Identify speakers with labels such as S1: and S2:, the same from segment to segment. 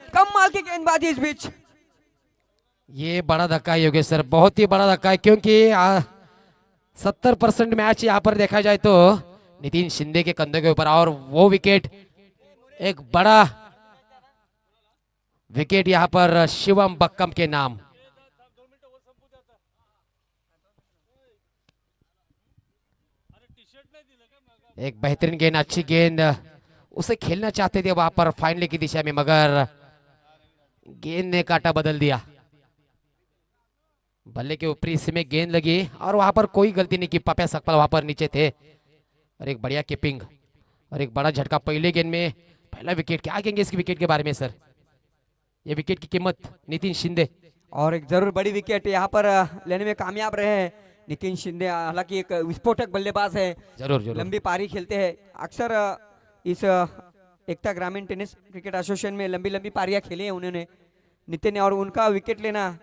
S1: कमाल की गेंदबाजी इस बीच।
S2: ये बड़ा धक्का है योगेश सर, बहुत ही बड़ा धक्का है, क्योंकि 70% मैच यहाँ पर देखा जाए तो नितिन शिंदे के कंधे के ऊपर, और वो विकेट, एक बड़ा विकेट यहाँ पर शिवम बक्कम के नाम। एक बेहतरीन गेंद, अच्छी गेंद, उसे खेलना चाहते थे वहां पर फाइनली की दिशा में, मगर गेंद ने काटा बदल दिया। बल्ले के ऊपरी हिस्से में गेंद लगी और वहां पर कोई गलती नहीं की, पपिया सकपाल वहां पर नीचे थे, और एक बढ़िया कीपिंग और एक बड़ा झटका पहले गेंद में, पहला विकेट। क्या कहेंगे इसकी विकेट के बारे में सर? ये विकेट की कीमत नितिन शिंदे,
S1: और एक जरूर बड़ी विकेट यहाँ पर लेने में कामयाब रहे हैं नितिन शिंदे। हालांकि एक विस्फोटक बल्लेबाज है,
S2: जरूर जरूर।
S1: लंबी पारी खेलते हैं अक्सर। इस एकता ग्रामीण टेनिस क्रिकेट एसोसिएशन में लंबी लंबी पारियां खेली हैं उन्होंने, नितिन ने, और उनका विकेट लेना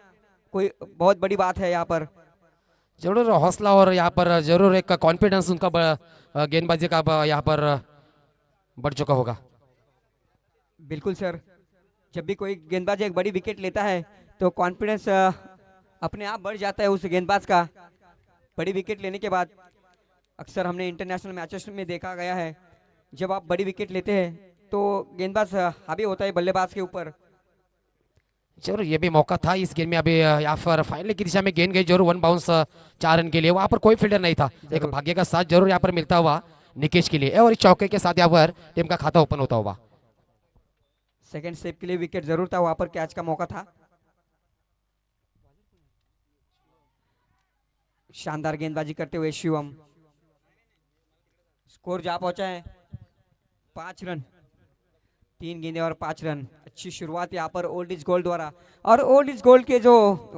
S1: कोई बहुत बड़ी बात है यहाँ पर।
S2: जरूर हौसला और यहाँ पर जरूर एक कॉन्फिडेंस उनका गेंदबाजी का यहाँ पर बढ़ चुका होगा।
S1: बिल्कुल सर, जब भी कोई गेंदबाज एक बड़ी विकेट लेता है तो कॉन्फिडेंस अपने आप बढ़ जाता है उस गेंदबाज का। बड़ी विकेट लेने के बाद अक्सर हमने इंटरनेशनल मैचेस में देखा गया है, जब आप बड़ी विकेट लेते हैं तो गेंदबाज हावी होता है बल्लेबाज के ऊपर।
S2: जरूर ये भी मौका था इस गेंद में, अभी यहाँ पर फाइनल की दिशा में गेंद गई जरूर, 1 बाउंस 4 रन के लिए। वहां पर कोई फील्डर नहीं था, एक भाग्य का साथ जरूर यहाँ पर मिलता हुआ निकेश के लिए, और इस चौके के साथ यहाँ पर टीम का खाता ओपन होता हुआ।
S1: सेकंड स्टेप के लिए विकेट जरूर था, वहां पर कैच का मौका था। शानदार गेंदबाजी करते हुए शिवम, स्कोर जा पहुंचा है 5 रन, 3 गेंदे और 5 रन। अच्छी शुरुआत यहाँ पर ओल्ड इज गोल्ड द्वारा, और ओल्ड इज गोल्ड के जो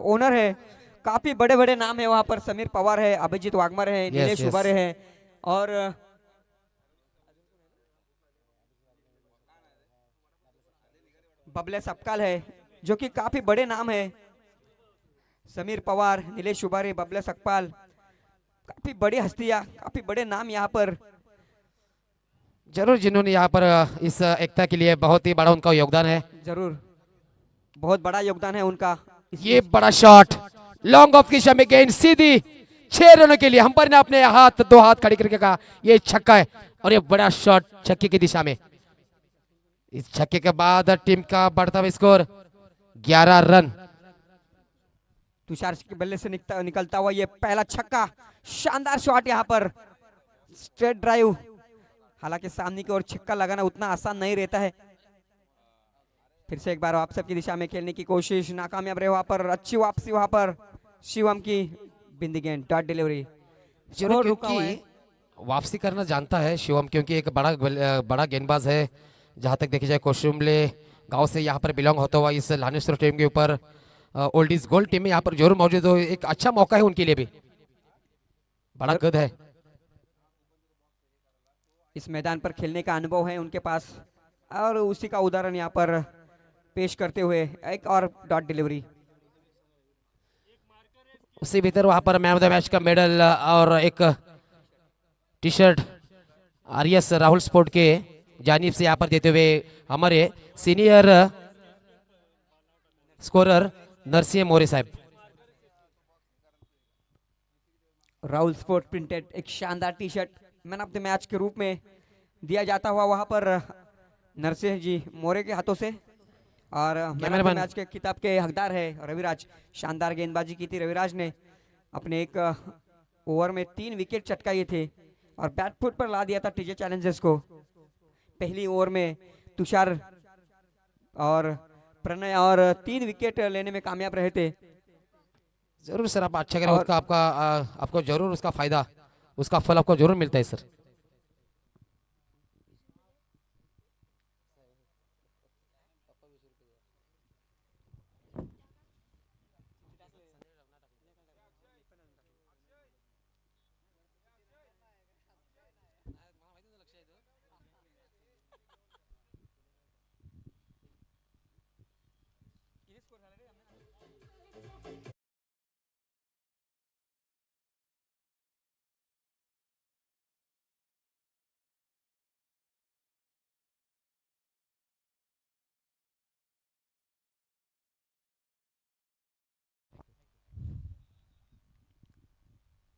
S1: ओनर है काफी बड़े बड़े नाम है वहां पर। समीर पवार है, अभिजीत वाघमर है, नीलेश उबारे है, और बबले सपकाल है, जो कि काफी बड़े नाम है। समीर पवार, नीलेश उबारे, बबले सकपाल, काफी बड़ी हस्तियां, काफी बड़े नाम यहाँ पर
S2: जरूर, जिन्होंने यहाँ पर इस एकता के लिए बहुत ही बड़ा उनका योगदान है।
S1: जरूर बहुत बड़ा योगदान है उनका।
S2: ये बड़ा शॉट लॉन्ग ऑफ की दिशा में गेंद सीधी 6 रनों के लिए। अंपायर ने अपने दो हाथ खड़े करके कहा ये छक्का है, और ये बड़ा शॉट छक्के की दिशा में। इस छक्के के बाद टीम का बढ़ता हुआ स्कोर 11 रन।
S1: तुषार के बल्ले से निकलता हुआ ये पहला छक्का, शानदार शॉट यहाँ पर, स्ट्रेट ड्राइव। हालांकि सामने की ओर छक्का लगाना उतना आसान नहीं रहता है। फिर से एक बार आप सबकी दिशा में खेलने की कोशिश, नाकामयाब रहे वहां पर। अच्छी वापसी वहां पर शिवम की, बिंदी गेंद, डॉट डिलीवरी।
S2: क्योंकि वापसी करना जानता है शिवम, क्योंकि एक बड़ा गेंदबाज है। जहां तक देखी जाए कोशुमले गांव से यहाँ पर बिलोंग होता हुआ इस लानेश्वर टीम के ऊपर ओल्ड इज गोल्ड टीम में यहाँ पर जरूर मौजूद हो, एक अच्छा मौका है उनके लिए भी, बड़ा कद है।
S1: इस मैदान पर खेलने का अनुभव है उनके पास, और उसी का उदाहरण यहाँ पर पेश करते हुए एक और डॉट डिलीवरी।
S2: उसी भीतर वहां पर मैन ऑफ द मैच का मेडल और एक T shirt RS Rahul sport के जानिब से यहाँ पर देते हुए हमारे सीनियर स्कोरर नरसिंह मोरे साहब।
S1: राहुल स्पोर्ट प्रिंटेड एक शानदार T shirt man of the match के रूप में दिया जाता हुआ वहां पर नरसिंह जी मोरे के हाथों से, और मैन ऑफ द मैच के खिताब के हकदार है रविराज। शानदार गेंदबाजी की थी रविराज ने, अपने एक ओवर में 3 विकेट चटकाए थे और बैट फुट पर ला दिया था टीजे चैलेंजर्स को। पहली ओवर में तुषार और प्रणय और 3 विकेट लेने में कामयाब रहे थे।
S2: जरूर सर, आप अच्छा करें, उसका आपको जरूर उसका फायदा, उसका फल आपको जरूर मिलता है सर।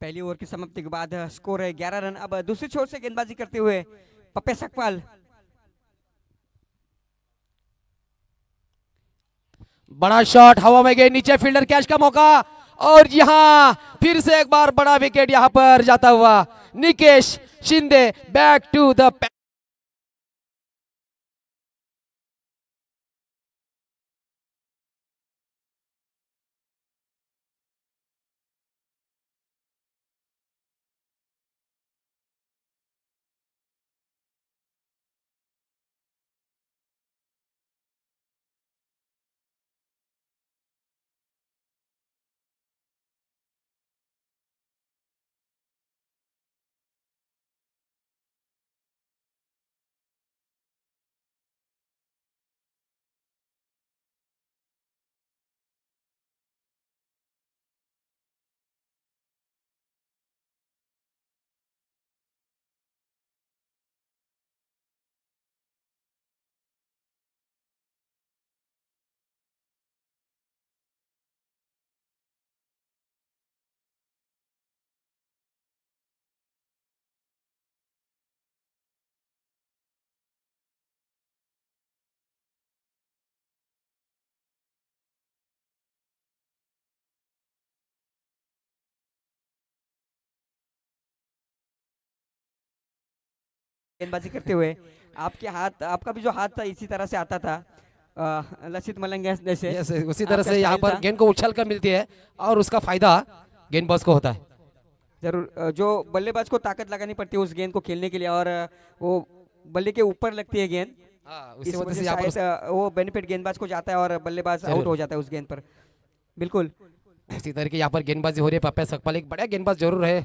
S1: पहली ओवर की समाप्ति के बाद स्कोर है 11 रन। अब दूसरी छोर से गेंदबाजी करते हुए पप्पे सकपाल।
S2: बड़ा शॉट हवा में गए, नीचे फील्डर कैच का मौका, और यहाँ फिर से एक बार बड़ा विकेट यहाँ पर जाता हुआ Nikesh Shinde back to the
S1: गेंदबाजी करते हुए आपके हाथ, आपका भी जो हाथ था इसी तरह से आता था लसित मलिंगा जैसे।
S2: Yes, उसी तरह
S1: आपका
S2: से यहाँ
S1: स्टाइल
S2: पर
S1: था।
S2: गेंद को उछल कर मिलती है और उसका फायदा गेंदबाज को होता है।
S1: जरूर जो बल्लेबाज को ताकत लगानी पड़ती है उस गेंद को खेलने के लिए, और वो बल्ले के ऊपर लगती है गेंद,
S2: उसी
S1: इस
S2: वजह
S1: वजह
S2: से
S1: से
S2: यहाँ पर
S1: शायद वो बेनिफिट गेंदबाज को जाता है और बल्लेबाज
S2: जरूर।
S1: आउट हो जाता है उस गेंद पर। बिल्कुल
S2: इसी तरह की यहाँ पर गेंदबाजी हो रही है। पप्पे सकपाल एक बड़ा गेंदबाज जरूर है,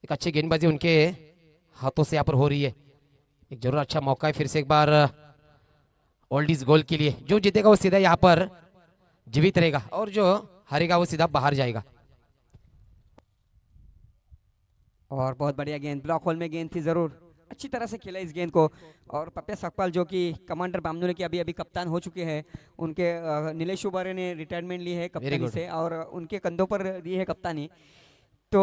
S2: एक अच्छी गेंदबाजी उनके हाथों से यहाँ पर हो रही है। एक जरूर अच्छा मौका है फिर से एक बार ओल्ड इज गोल के लिए। जो जीतेगा वो सीधा यहाँ पर जीवित रहेगा और जो हारेगा वो सीधा बाहर जाएगा।
S1: और बहुत बढ़िया गेंद, ब्लॉक होल में गेंद थी, जरूर अच्छी तरह से खेला इस गेंद को। और पप्पे सकपाल जो कि कमांडर बामनोले के अभी अभी कप्तान हो चुके हैं, उनके नीलेश उबारे ने रिटायरमेंट ली है कप्तानी
S2: good.
S1: से और उनके कंधों पर दी है कप्तानी। तो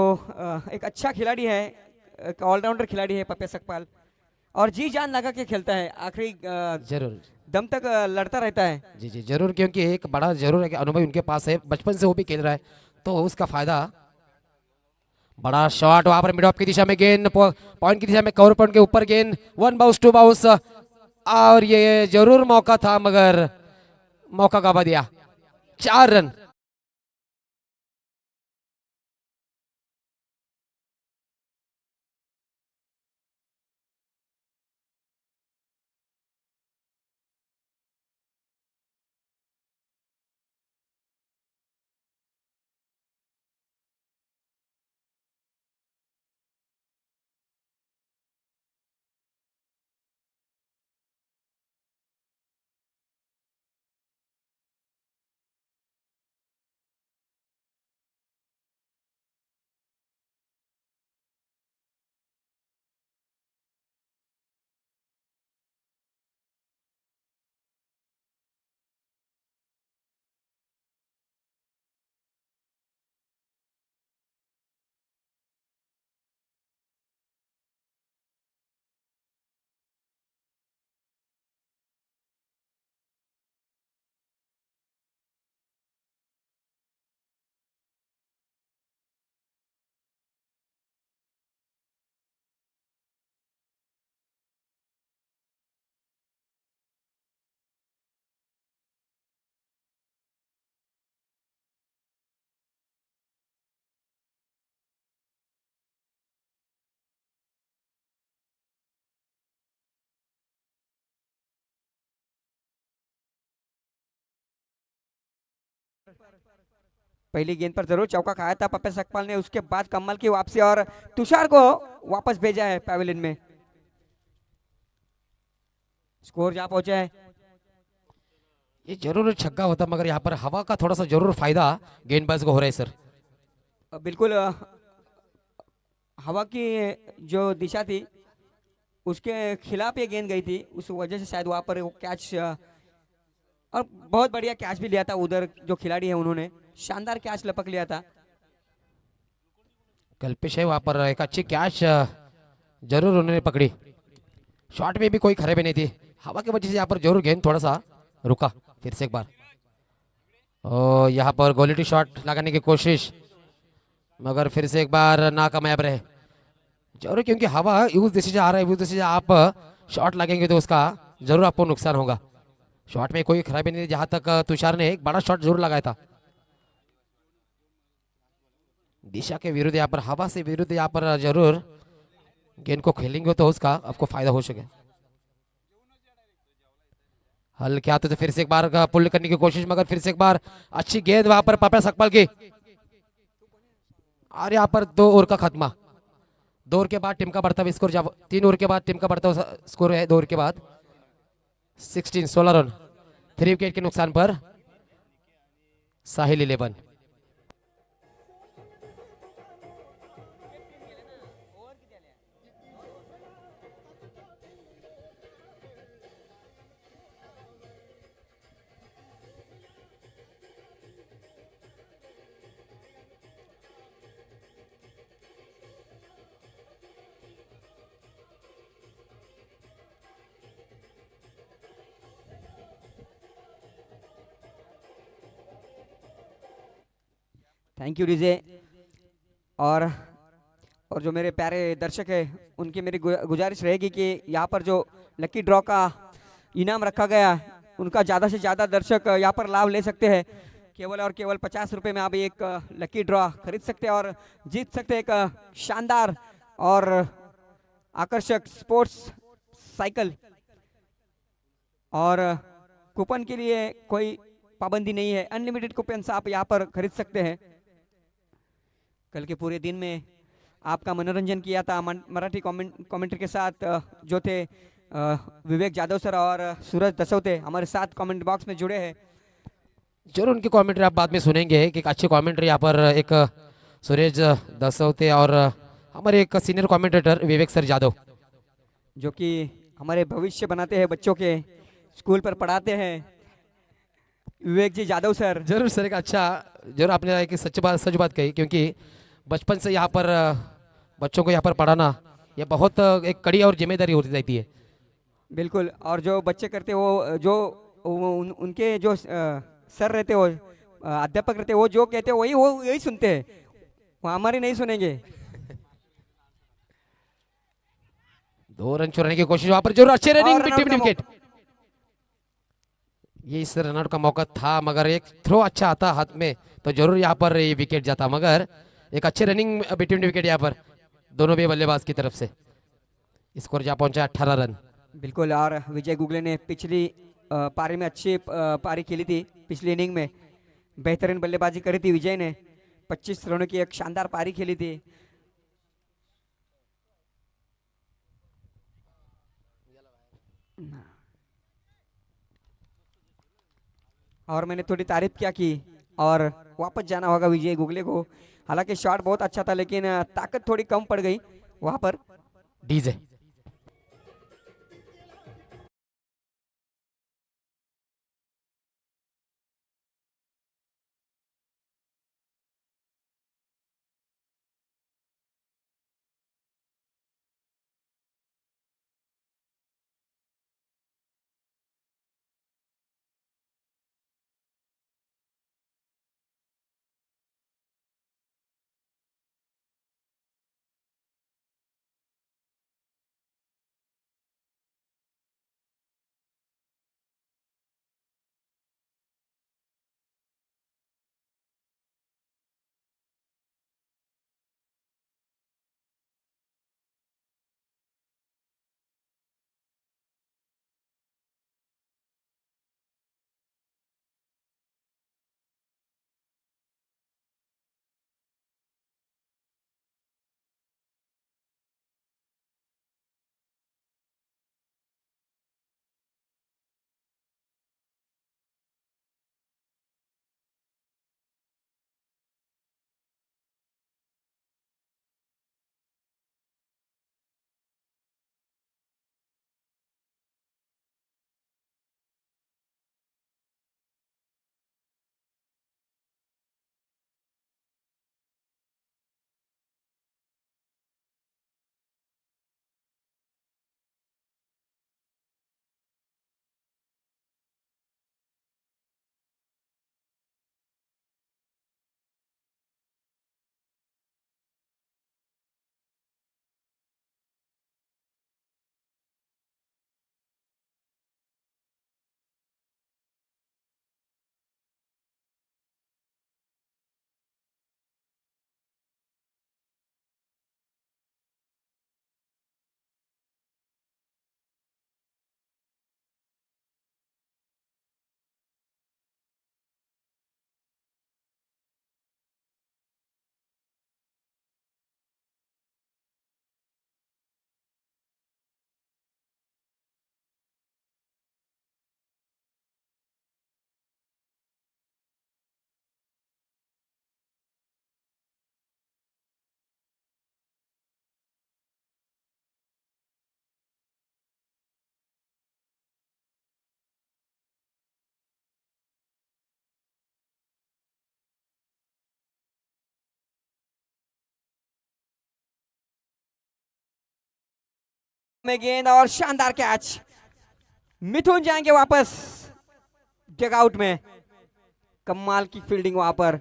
S1: एक अच्छा खिलाड़ी है, एक ऑलराउंडर खिलाड़ी है पप्पे सकपाल, और जी जान लगा के खेलता है, आखिरी
S2: जरूर
S1: दम तक लड़ता रहता है।
S2: जी जी जरूर, क्योंकि एक बड़ा जरूर है कि अनुभव उनके पास है, बचपन से वो भी खेल रहा है तो उसका फायदा। बड़ा शॉट वहां पर मिड ऑफ की दिशा में गेंद, पॉइंट की दिशा में, कवर पॉइंट के ऊपर गेंद, 1 बाउंस 2 बाउंस, और ये जरूर मौका था मगर मौका गवा दिया। 4 रन।
S1: पहली गेंद पर जरूर चौका खाया था पप्पे सकपाल ने, उसके बाद कमल की वापसी और तुषार को वापस भेजा है पैवेलियन में। स्कोर जहां पहुंचा है,
S2: ये जरूर छक्का होता मगर यहाँ पर हवा का थोड़ा सा जरूर फायदा गेंदबाज को हो रहा है सर।
S1: बिल्कुल हवा की जो दिशा थी उसके खिलाफ ये गेंद गई थी, उस वजह से शायद वहां पर वो कैच, और बहुत बढ़िया कैच भी लिया था उधर जो खिलाड़ी है उन्होंने, शानदार कैच लपक लिया था।
S2: कल्पिश है वहां पर, एक अच्छी कैच जरूर उन्होंने पकड़ी। शॉट में भी कोई खराबी नहीं थी, हवा की वजह से यहाँ पर जरूर गेंद थोड़ा सा रुका। फिर से एक बार और यहाँ पर क्वालिटी शॉट लगाने की कोशिश, मगर फिर से एक बार नाकामयाब रहे जरूर, क्योंकि हवा उस दिशा से आ रहा है, उस दिशा से आप शॉट लगेंगे तो उसका जरूर आपको नुकसान होगा। शॉट में कोई खराबी नहीं थी, जहां तक तुषार ने एक बड़ा शॉट जरूर लगाया था। दिशा के विरुद्ध यहाँ पर, हवा से विरुद्ध यहाँ पर जरूर गेंद को खेलेंगे तो उसका आपको फायदा हो सके। हल्के हाथों से फिर से एक बार पुल करने की कोशिश, मगर फिर से एक बार अच्छी गेंद वहां पर पापा सकपाल की। और यहाँ पर 2 ओवर का खत्मा, 2 ओवर के बाद टीम का बढ़ता हुआ स्कोर, 3 ओवर के बाद टीम का बढ़ता हुआ स्कोर है 2 ओवर के बाद 16 रन। 3 विकेट के नुकसान पर साहिल 11।
S1: Thank you DJ. और जो मेरे प्यारे दर्शक है, उनकी मेरी गुजारिश रहेगी कि यहाँ पर जो लकी ड्रॉ का इनाम रखा गया है, उनका ज़्यादा से ज़्यादा दर्शक यहाँ पर लाभ ले सकते हैं। केवल और केवल 50 रुपये में आप एक लकी ड्रॉ खरीद सकते हैं और जीत सकते हैं एक शानदार और आकर्षक स्पोर्ट्स साइकिल। और कूपन के लिए कोई पाबंदी नहीं है, अनलिमिटेड कूपन आप यहाँ पर खरीद सकते हैं। कल के पूरे दिन में आपका मनोरंजन किया था मराठी कमेंट्री के साथ, जो थे विवेक जाधव सर और सूरज दसौते हमारे साथ कमेंट बॉक्स में जुड़े हैं।
S2: जरूर उनकी कमेंट्री आप बाद में सुनेंगे कि अच्छी कमेंट्री यहाँ पर एक सूरज दसौते और हमारे एक सीनियर कमेंटेटर विवेक सर जाधव,
S1: जो कि हमारे भविष्य बनाते हैं, बच्चों के स्कूल पर पढ़ाते हैं, विवेक जी जाधव सर।
S2: जरूर सर, एक अच्छा, जरूर आपने एक सच बात कही, क्योंकि बचपन से यहाँ पर बच्चों को यहाँ पर पढ़ाना ये बहुत एक कड़ी और जिम्मेदारी होती रहती है।
S1: बिल्कुल, और जो बच्चे करते वो जो उनके जो सर रहते हो, अध्यापक रहते वो जो कहते वही वो यही सुनते हैं, वो हमारी नहीं सुनेंगे।
S2: 2 रन चुराने की कोशिश, वहां पर जरूर अच्छे रनिंग, विकेट। ये इस रनआउट का मौका था, मगर एक थ्रो अच्छा आता हाथ में तो जरूर यहाँ पर ये विकेट जाता, मगर एक अच्छे रनिंग बिटवीन विकेट यहाँ पर दोनों भी बल्लेबाज की तरफ से। स्कोर जा पहुंचा 18 रन।
S1: बिल्कुल, और विजय गुगले ने पिछली पारी में अच्छी पारी खेली थी, पिछली इनिंग में बेहतरीन बल्लेबाजी करी थी विजय ने, 25 रनों की एक शानदार पारी खेली थी। और मैंने थोड़ी तारीफ क्या की, और वापस जाना होगा विजय गुगले को। हालांकि शॉट बहुत अच्छा था, लेकिन ताकत थोड़ी कम पड़ गई वहां पर।
S2: डीजे
S1: में गेंद और शानदार कैच। मिथुन जाएंगे वापस डगआउट में। कमाल की फील्डिंग वहां पर।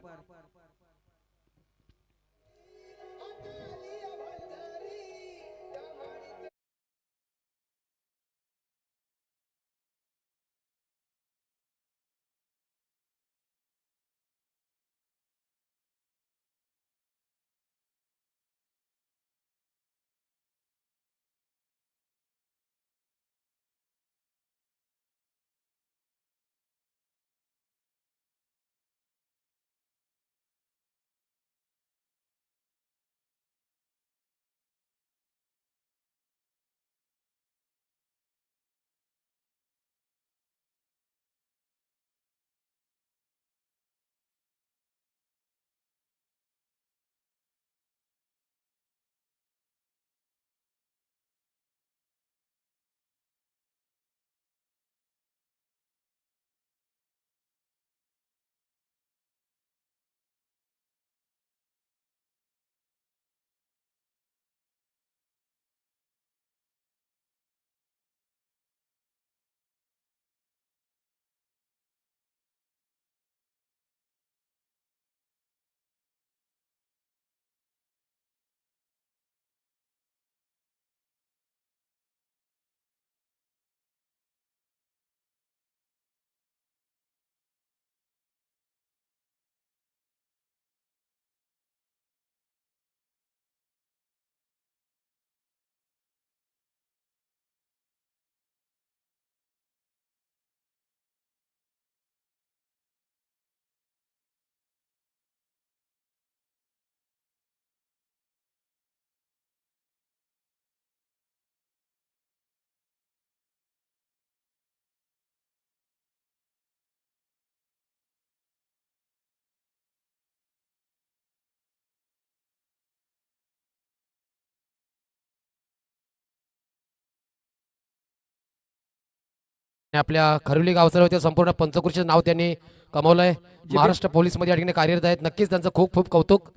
S2: आपल्या खरुली गावचं होते संपूर्ण पंचकृषीचं नाव त्यांनी कमवलंय। महाराष्ट्र पोलीस मध्ये या ठिकाणी कार्यरत आहेत। नक्कीच त्यांचं खूप खूप कौतुक।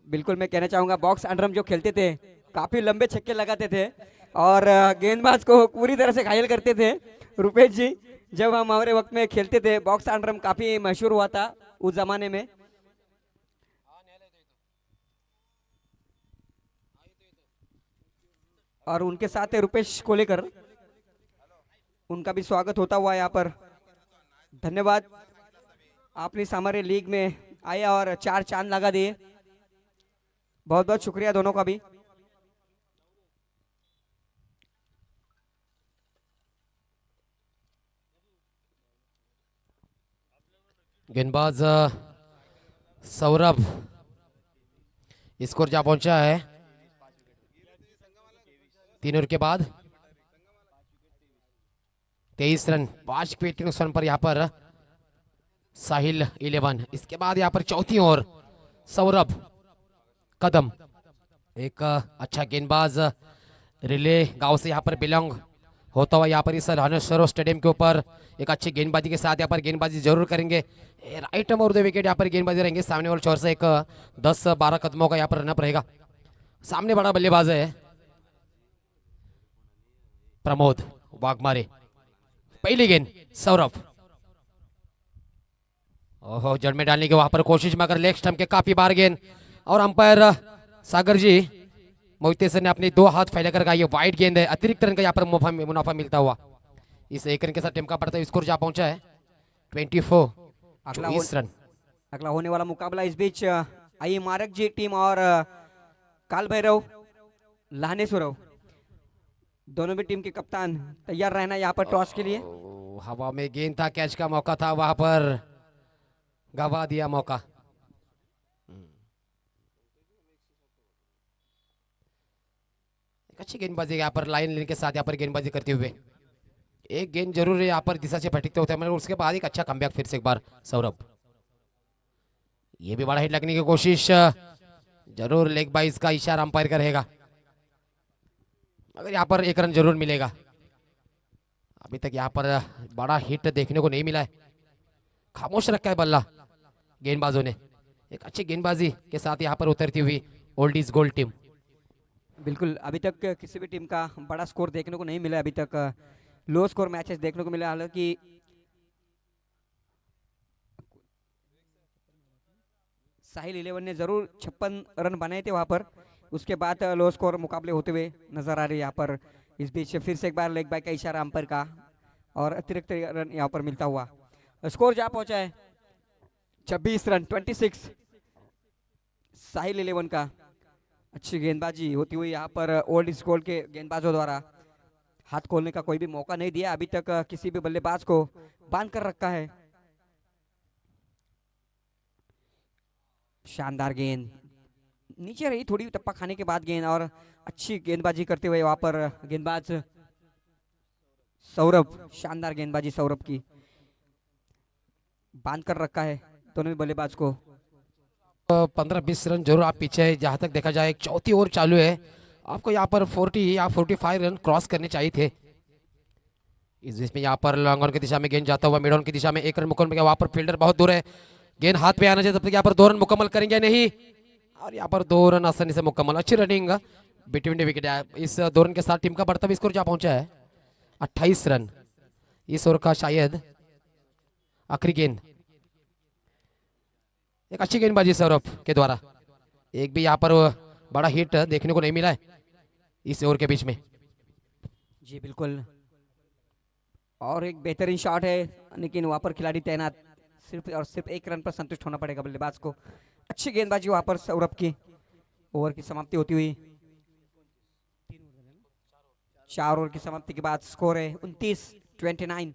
S1: बिल्कुल मैं कहना चाहूंगा बॉक्स अंडरम जो खेलते थे काफी लंबे छक्के लगाते थे और गेंदबाज को पूरी तरह से घायल करते थे। रुपेश जी जब हम हमारे वक्त में खेलते थे बॉक्स अंडरम काफी मशहूर हुआ था उस जमाने में। और उनके साथ है रुपेश कोलेकर, उनका भी स्वागत होता हुआ यहाँ पर। धन्यवाद, आपने इस हमारे लीग में आया और 4 चांद लगा दिए। बहुत बहुत शुक्रिया दोनों का भी।
S2: गेंदबाज सौरभ स्कोर जा पहुंचा है 3 ओवर के बाद 23 रन 5 विकेट के नुकसान पर यहाँ पर साहिल 11। इसके बाद यहाँ पर चौथी ओवर सौरभ कदम एक अच्छा गेंदबाज रिले गांव से यहाँ पर बिलोंग होता हुआ यहाँ पर इस रानेश्वर स्टेडियम के ऊपर एक अच्छी गेंदबाजी के साथ यहाँ पर गेंदबाजी जरूर करेंगे। राइट और 2 विकेट यहाँ पर गेंदबाजी रहेंगे। सामने वाले छोर से एक 10-12 कदमों का यहाँ पर रनअप रहेगा। सामने बड़ा बल्लेबाज है प्रमोद वाघमारे। पहली गेंद सौरभ, ओहो जड़ में डालने की वहां पर कोशिश मगर लेग स्टंप के काफी बार गेंद और अंपायर सागर जी मोहिते सर ने अपने 2 हाथ फैलाकर कहा ये वाइड गेंद है। अतिरिक्त रन का यहाँ पर मुनाफा मिलता हुआ इस 1 रन के साथ टीम का बढ़ता स्कोर जा पहुंचा है 24 रन।
S1: अगला होने वाला मुकाबला इस बीच आई मारक जी टीम और काल भैरव लानेश्वरव, दोनों भी टीम के कप्तान तैयार रहना यहाँ पर टॉस के लिए।
S2: हवा में गेंद था, कैच का मौका था, वहां पर गवा दिया मौका। अच्छी गेंदबाजी यहाँ पर लाइन लेने के साथ यहाँ पर गेंदबाजी करते हुए एक गेंद जरूर है यहाँ पर दिशा से भटकते होते हैं मगर उसके बाद एक अच्छा कमबैक फिर से एक बार सौरभ। ये भी बड़ा हिट लगने की कोशिश जरूर, लेग बाइस का इशारा अंपायर का रहेगा मगर यहाँ पर 1 रन जरूर मिलेगा। अभी तक यहाँ पर बड़ा हिट देखने को नहीं मिला है। खामोश रखा है बल्ला गेंदबाजों ने। एक अच्छी गेंदबाजी के साथ यहाँ पर उतरती हुई ओल्ड इज गोल्ड टीम
S1: बिल्कुल अभी तक किसी भी टीम का बड़ा स्कोर देखने को नहीं मिला अभी तक। लो स्कोर मैचेस देखने को मिला, हालांकि साहिल 11 ने जरूर 56 रन बनाए थे वहां पर। उसके बाद लो स्कोर मुकाबले होते हुए नजर आ रहे हैं यहाँ पर। इस बीच फिर से एक बार लेग बाय का इशारा अंपायर का और अतिरिक्त रन यहाँ पर मिलता हुआ स्कोर जहाँ पहुंचा है 26 रन 26 साहिल 11 का। अच्छी गेंदबाजी होती हुई यहाँ पर ओल्ड इज गोल्ड के गेंदबाजों द्वारा हाथ खोलने का कोई भी मौका नहीं दिया अभी तक किसी भी बल्लेबाज को बांध कर रखा है। शानदार गेंद नीचे रही, थोड़ी टप्पा खाने के बाद गेंद, और अच्छी गेंदबाजी करते हुए वहां पर गेंदबाज सौरभ, शानदार गेंदबाजी सौरभ की, बांध कर रखा है दोनों भी बल्लेबाज को।
S2: 15-20 रन जरूर आप पीछे है। जहां तक देखा जाए चौथी ओवर चालू है, आपको यहाँ पर 40 या 45 रन क्रॉस करने चाहिए थे। इस बीच में यहाँ पर लॉन्ग ऑन की दिशा में गेंद जाता हुआ मिड ऑन की दिशा में 1 रन मुकम्मल किया। वहां पर फील्डर बहुत दूर है, गेंद हाथ पे आना चाहिए, तब तक यहाँ पर 2 रन मुकम्मल करेंगे नहीं, और यहाँ पर 2 रन आसानी से मुकम्मल। अच्छी रनिंग बिटवीन द विकेट। इस 2 रन के साथ टीम का बढ़ता स्कोर जा पहुंचा है 28 रन। इस ओवर का शायद आखिरी गेंद। एक अच्छी गेंदबाजी सौरभ के द्वारा, एक भी यहाँ पर बड़ा हिट देखने को नहीं मिला है इस ओवर के बीच में।
S1: जी बिल्कुल, और एक बेहतरीन शॉट है, लेकिन वहां पर खिलाड़ी तैनात, सिर्फ और सिर्फ 1 रन पर संतुष्ट होना पड़ेगा बल्लेबाज को। अच्छी गेंदबाजी वहां पर सौरभ की। ओवर की समाप्ति होती हुई 4 ओवर की समाप्ति के बाद स्कोर है 29-29।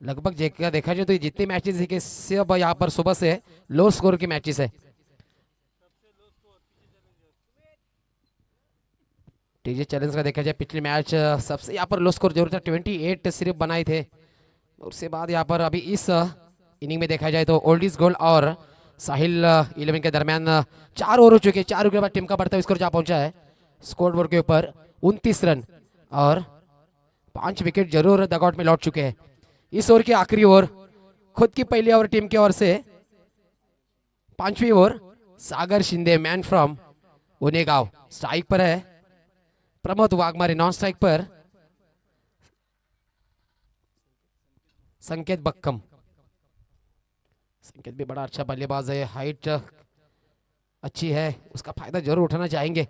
S2: लगभग देखा जाए तो जितने मैचेस है सब यहाँ पर सुबह से लो स्कोर के मैचेस है। टीजे चैलेंज का देखा जाए पिछले मैच सबसे यहाँ पर लो स्कोर जरूर था, 28 सिर्फ बनाए थे। उसके बाद यहाँ पर अभी इस इनिंग में देखा जाए तो ओल्ड इज गोल्ड और साहिल 11 के दरमियान 4 ओवर हो चुके। 4 ओवर के बाद टीम का बढ़ता स्कोर जा पहुंचा है स्कोर बोर्ड के ऊपर 29 रन, और 5 विकेट जरूर डगआउट में लौट चुके हैं। इस ओवर की आखिरी ओवर खुद की पहली ओवर टीम की ओर से 5वीं over Sagar Shinde man from Unegaon strike पर है, प्रमोद वाघमारे नॉन स्ट्राइक पर संकेत बक्कम। संकेत भी बड़ा अच्छा बल्लेबाज है, हाइट अच्छी है, उसका फायदा जरूर उठाना चाहेंगे।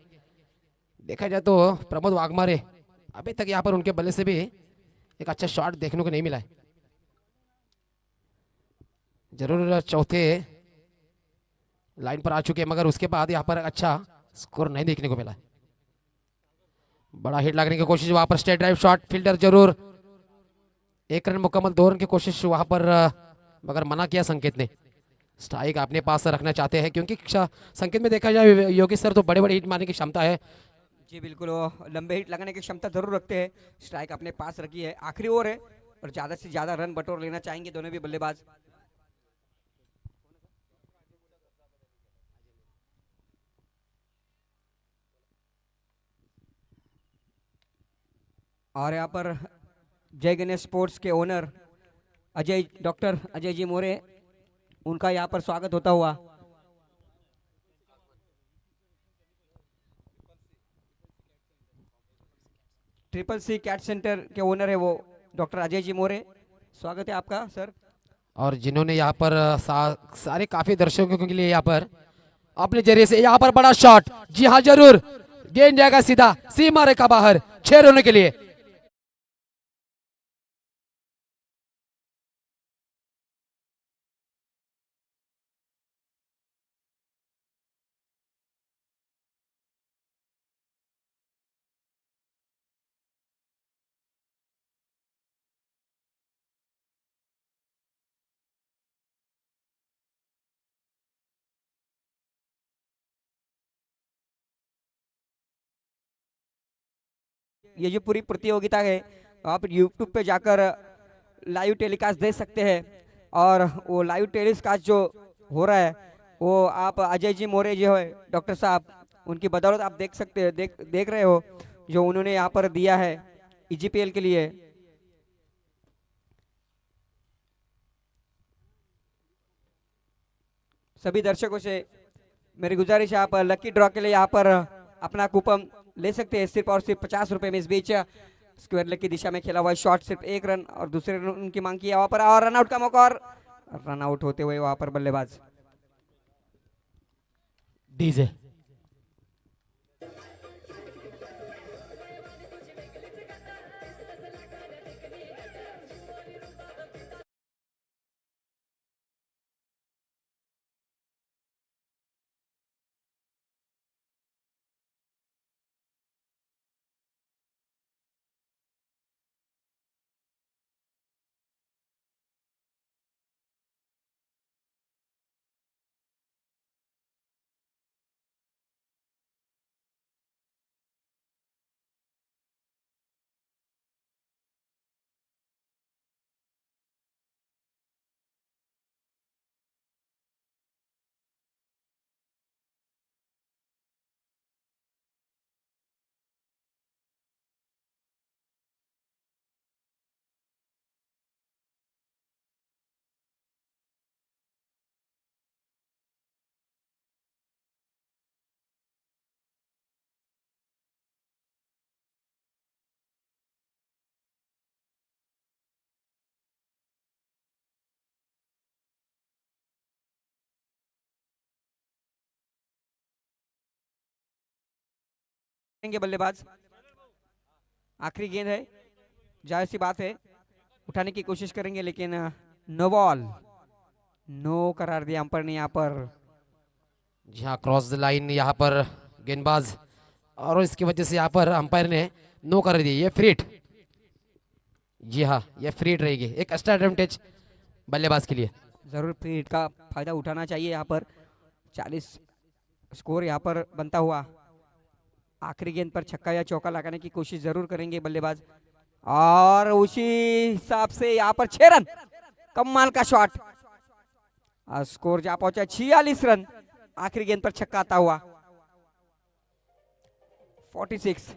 S2: देखा जाए तो प्रमोद वाघमारे अभी तक यहाँ पर उनके बल्ले से भी एक अच्छा शॉट देखने को नहीं मिला है। जरूर चौथे लाइन पर आ चुके हैं, मगर उसके बाद यहाँ पर अच्छा स्कोर नहीं देखने को मिला है। बड़ा हिट लगने की कोशिश, वहां पर स्ट्रेट ड्राइव शॉट, फील्डर जरूर 1 रन मुकम्मल, 2 रन की कोशिश वहां पर, मगर मना किया संकेत ने। स्ट्राइक अपने पास रखना चाहते हैं, क्योंकि संकेत में देखा जाए योगेश सर तो बड़े बड़े हिट मारने की क्षमता है।
S1: जी बिल्कुल, वो लंबे हिट लगाने की क्षमता जरूर रखते हैं। स्ट्राइक अपने पास रखी है, आखिरी ओवर है और ज्यादा से ज्यादा रन बटोर लेना चाहेंगे दोनों भी बल्लेबाज। और यहाँ पर जय गणेश स्पोर्ट्स के ओनर डॉक्टर अजय जी मोरे, उनका यहाँ पर स्वागत होता हुआ। ट्रिपल सी कैट सेंटर के ओनर है वो डॉक्टर अजय जी मोरे, स्वागत है आपका सर।
S2: और जिन्होंने यहाँ पर सारे काफी दर्शकों के लिए यहाँ पर अपने जरिए से यहाँ पर बड़ा शॉट, जी हाँ जरूर, गेंद जाएगा सीधा सीमा रेखा बाहर 6 रनों के लिए।
S1: ये जो पूरी प्रतियोगिता है आप यूट्यूब पे जाकर लाइव टेलीकास्ट देख सकते हैं, और वो लाइव टेलीकास्ट जो हो रहा है वो आप अजय जी मोरे जो है डॉक्टर साहब, उनकी बदौलत आप देख सकते हैं, देख रहे हो जो उन्होंने यहाँ पर दिया है ईजीपीएल के लिए। सभी दर्शकों से मेरी गुजारिश है आप लकी ड्रॉ के लिए यहाँ पर अपना कूपन ले सकते हैं सिर्फ और सिर्फ 50 रुपए में। इस बीच स्क्वायर लेग की दिशा में खेला हुआ शॉट सिर्फ 1 रन और दूसरे रन उनकी मांग की है वहां पर, और रनआउट का मौका और रन आउट होते हुए वहां पर बल्लेबाज
S2: डीजे।
S1: करेंगे बल्लेबाज। आखिरी गेंद है, जाहिर सी बात है उठाने की कोशिश करेंगे लेकिन नो बॉल, नो करार दिया अंपायर ने यहाँ पर।
S2: जी हाँ, क्रॉस द लाइन यहाँ पर गेंदबाज, और इसकी वजह से यहाँ पर अंपायर ने नो कर दी। ये फ्रीट, जी हाँ, ये फ्रीट रहेगी, एक एक्स्ट्रा एडवांटेज बल्लेबाज के लिए।
S1: जरूर फ्री हिट का फायदा उठाना चाहिए यहाँ पर। 40 स्कोर यहाँ पर बनता हुआ। आखिरी गेंद पर छक्का या चौका लगाने की कोशिश जरूर करेंगे बल्लेबाज, और उसी हिसाब से यहाँ पर 6 रन, कमाल का शॉट। स्कोर जा पहुंचा 46 रन, आखिरी गेंद पर छक्का आता हुआ। 46।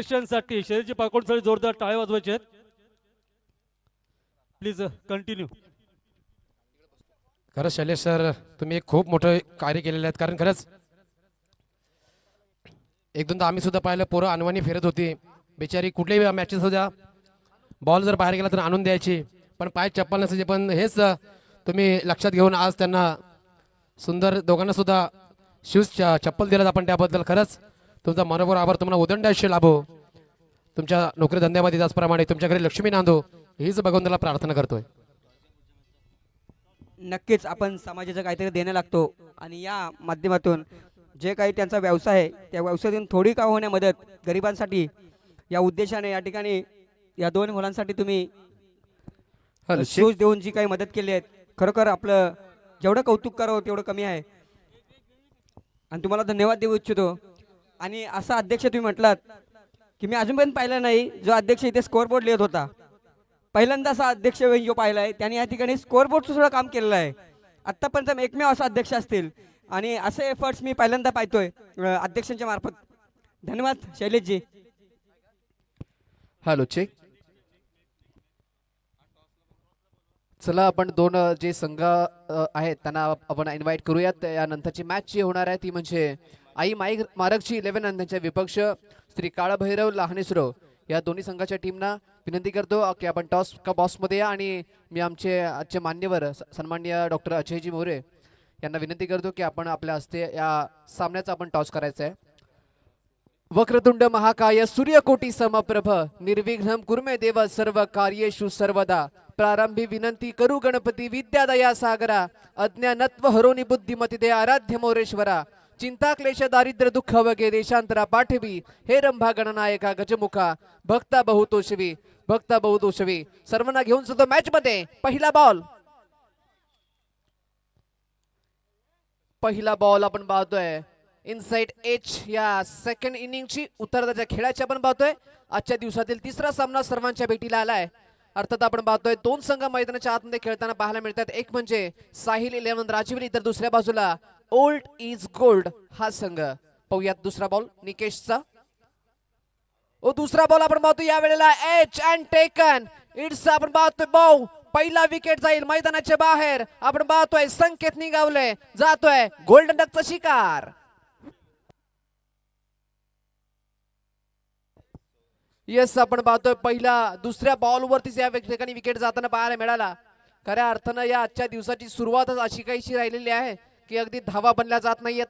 S3: अध्यक्षांसाठी शैलेशजी पाकोडसाठी जोरदार टाळ्या वाजवायचे आहेत. Please continue.
S2: खरंच शैलेश सर तुम्ही एक खूप मोठं कार्य केलेलं आहे, कारण खरंच एक दोनदा आम्ही सुद्धा पाहिलं पोरं अनवाणी फिरत होती बिचारी, कुठल्याही मॅचेस होत्या बॉल जर बाहेर गेला तर आणून द्यायची, पण पाय चप्पल नसायचे. पण हेच तुम्ही लक्षात घेऊन आज त्यांना सुंदर दोघांना सुद्धा शूज चप्पल दिलात आपण, त्याबद्दल खरंच तुमचा मनोभाव आभार. तुम्हाला उदंड आयुष्य लाभो, तुमच्या नोकरी धंद्यामध्ये त्याचप्रमाणे तुमच्या घरी लक्ष्मी नांदो हीच भगवंताला प्रार्थना करतोय.
S1: नक्कीच आपण समाजाचं काहीतरी देणं लागतो आणि या माध्यमातून जे काही त्यांचा व्यवसाय आहे त्या व्यवसायातून थोडी का होण्या मदत गरिबांसाठी या उद्देशाने या ठिकाणी या दोन मुलांसाठी तुम्ही शूज देऊन जी काही मदत केली आहे, खरोखर आपलं जेवढं कौतुक करावं तेवढं कमी आहे आणि तुम्हाला धन्यवाद देऊ इच्छितो. आणि असा अध्यक्ष तुम्ही म्हटलात की मी अजूनपर्यंत पाहिला नाही जो अध्यक्ष इथे स्कोअर बोर्ड लिहित होता. पहिल्यांदा असा अध्यक्ष जो पाहिला आहे त्याने या ठिकाणी स्कोअर बोर्डचं सुद्धा काम केलेलं आहे. आत्तापर्यंत एकमेव असा अध्यक्ष असतील आणि असे एफर्ट्स मी पहिल्यांदा पाहतोय अध्यक्षांच्या मार्फत. धन्यवाद शैलेशजी.
S4: Hello check. चला आपण दोन जे संघ आहेत त्यांना आपण इन्व्हाइट करूयात. यानंतरची मॅच जी होणार आहे ती म्हणजे आई मारकची 11 आणि त्यांच्या विपक्ष श्री काळभैरव लहानेसरो या दोन्ही संघाच्या टीमना विनंती करतो की आपण टॉस का बॉक्समध्ये या. आणि मी आजचे मान्यवर सन्माननीय डॉक्टर अजयजी मोरे यांना विनंती करतो की आपण आपल्या हस्ते या सामन्याचा आपण टॉस करायचा आहे. वक्रतुंड महाकाय सूर्यकोटी समप्रभ निर्विघ्नं कुर्मे देव सर्व कार्येषु सर्वदा. प्रारंभी विनंती करू गणपती विद्यादया सागरा. अज्ञानत्व हरोनी बुद्धिमती दे आराध्य मोरेश्वरा. चिंता क्लेश दारिद्र्य दुःख वगे देशांतरा पाठवी. हे रंभा गणनायका गजमुखा भक्ता बहुतोषवी भक्ता बहुतोषवी. सर्वांना घेऊन सुद्धा मॅच मध्ये पहिला बॉल आपण पाहतोय इनसाइड एच या सेकंड इनिंगची उत्तरार्धाच्या खेळाची आपण पाहतोय. आजच्या दिवसातील तिसरा सामना सर्वांच्या भेटीला आलाय. अर्थात आपण पाहतोय दोन संघ मैदानाच्या आतमध्ये खेळताना पाहायला मिळतात. एक म्हणजे साहिल 11 राजविली, तर दुसऱ्या बाजूला ओल्ड इज गोल्ड हा संघ. पाहूयात दुसरा बॉल निकेशचा. दुसरा बॉल आपण पाहतो या वेळेला एच अँड टेकन. इट्स आपण पाहतोय बाऊ पहिला विकेट जाईल मैदानाच्या बाहेर. आपण पाहतोय संकेत निघावले जातोय गोल्डन डकचा शिकार. येस आपण पाहतोय दुसऱ्या बॉलवरतीच या ठिकाणी विकेट जाताना पाहायला मिळाला. खऱ्या अर्थानं या आजच्या दिवसाची सुरुवातच अशी काहीशी राहिलेली आहे की अगदी धावा बनल्या जात नाहीयेत.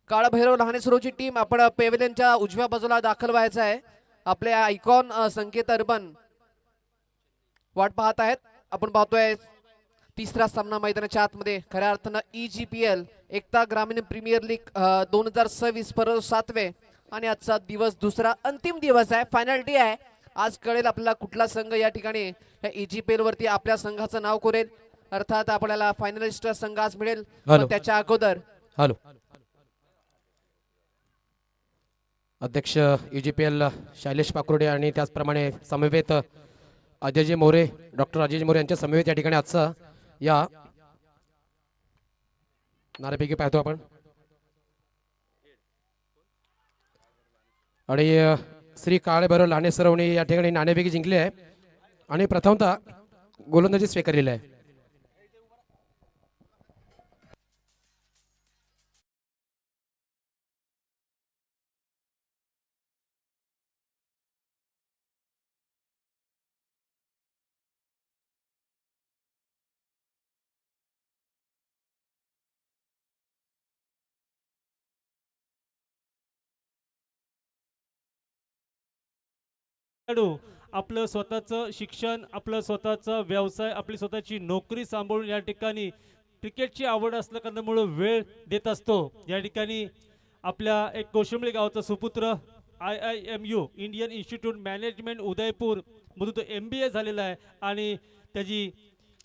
S4: काळभैरव लहानेसरोची टीम आपण पेव्हिलियनच्या उजव्या बाजूला दाखल व्हायचं आहे. आपले आयकॉन संकेत अर्बन वाट पाहत आहेत. आपण पाहतोय तिसरा सामना मैदानाच्या आतमध्ये. खऱ्या अर्थानं EGPL एकता ग्रामीण प्रीमियर लीग 2026 परत 7वे आणि आजचा दिवस दुसरा अंतिम दिवस आहे, फायनल डे आहे. आज कळेल आपल्याला कुठला संघ या ठिकाणी या EGPL वरती आपल्या संघाचं नाव करेल. अर्थात आपल्याला फायनलिस्ट संघ आज मिळेल. त्याच्या अगोदर
S2: अध्यक्ष EGPL शैलेश पाकुर्डे आणि त्याचप्रमाणे समवेत अजयजी मोरे डॉक्टर अजयजी मोरे यांच्या समवेत या ठिकाणी आजचा या नाणेफेकी पाहतो आपण. आणि श्री काळभैरव लहानेसरोने या ठिकाणी नाणेफेकी जिंकली आहे आणि प्रथमतः गोलंदाजी स्वीकारलेली आहे.
S3: आपलं स्वतःचं शिक्षण, आपलं स्वतःचा व्यवसाय, आपली स्वतःची नोकरी सांभाळून या ठिकाणी क्रिकेटची आवड असल्या कारणामुळे वेळ देत असतो. या ठिकाणी आपल्या एक कोशिंबळी गावचा सुपुत्र IIMU Indian institute management Udaipur मधून तो MBA झालेला आहे आणि त्याची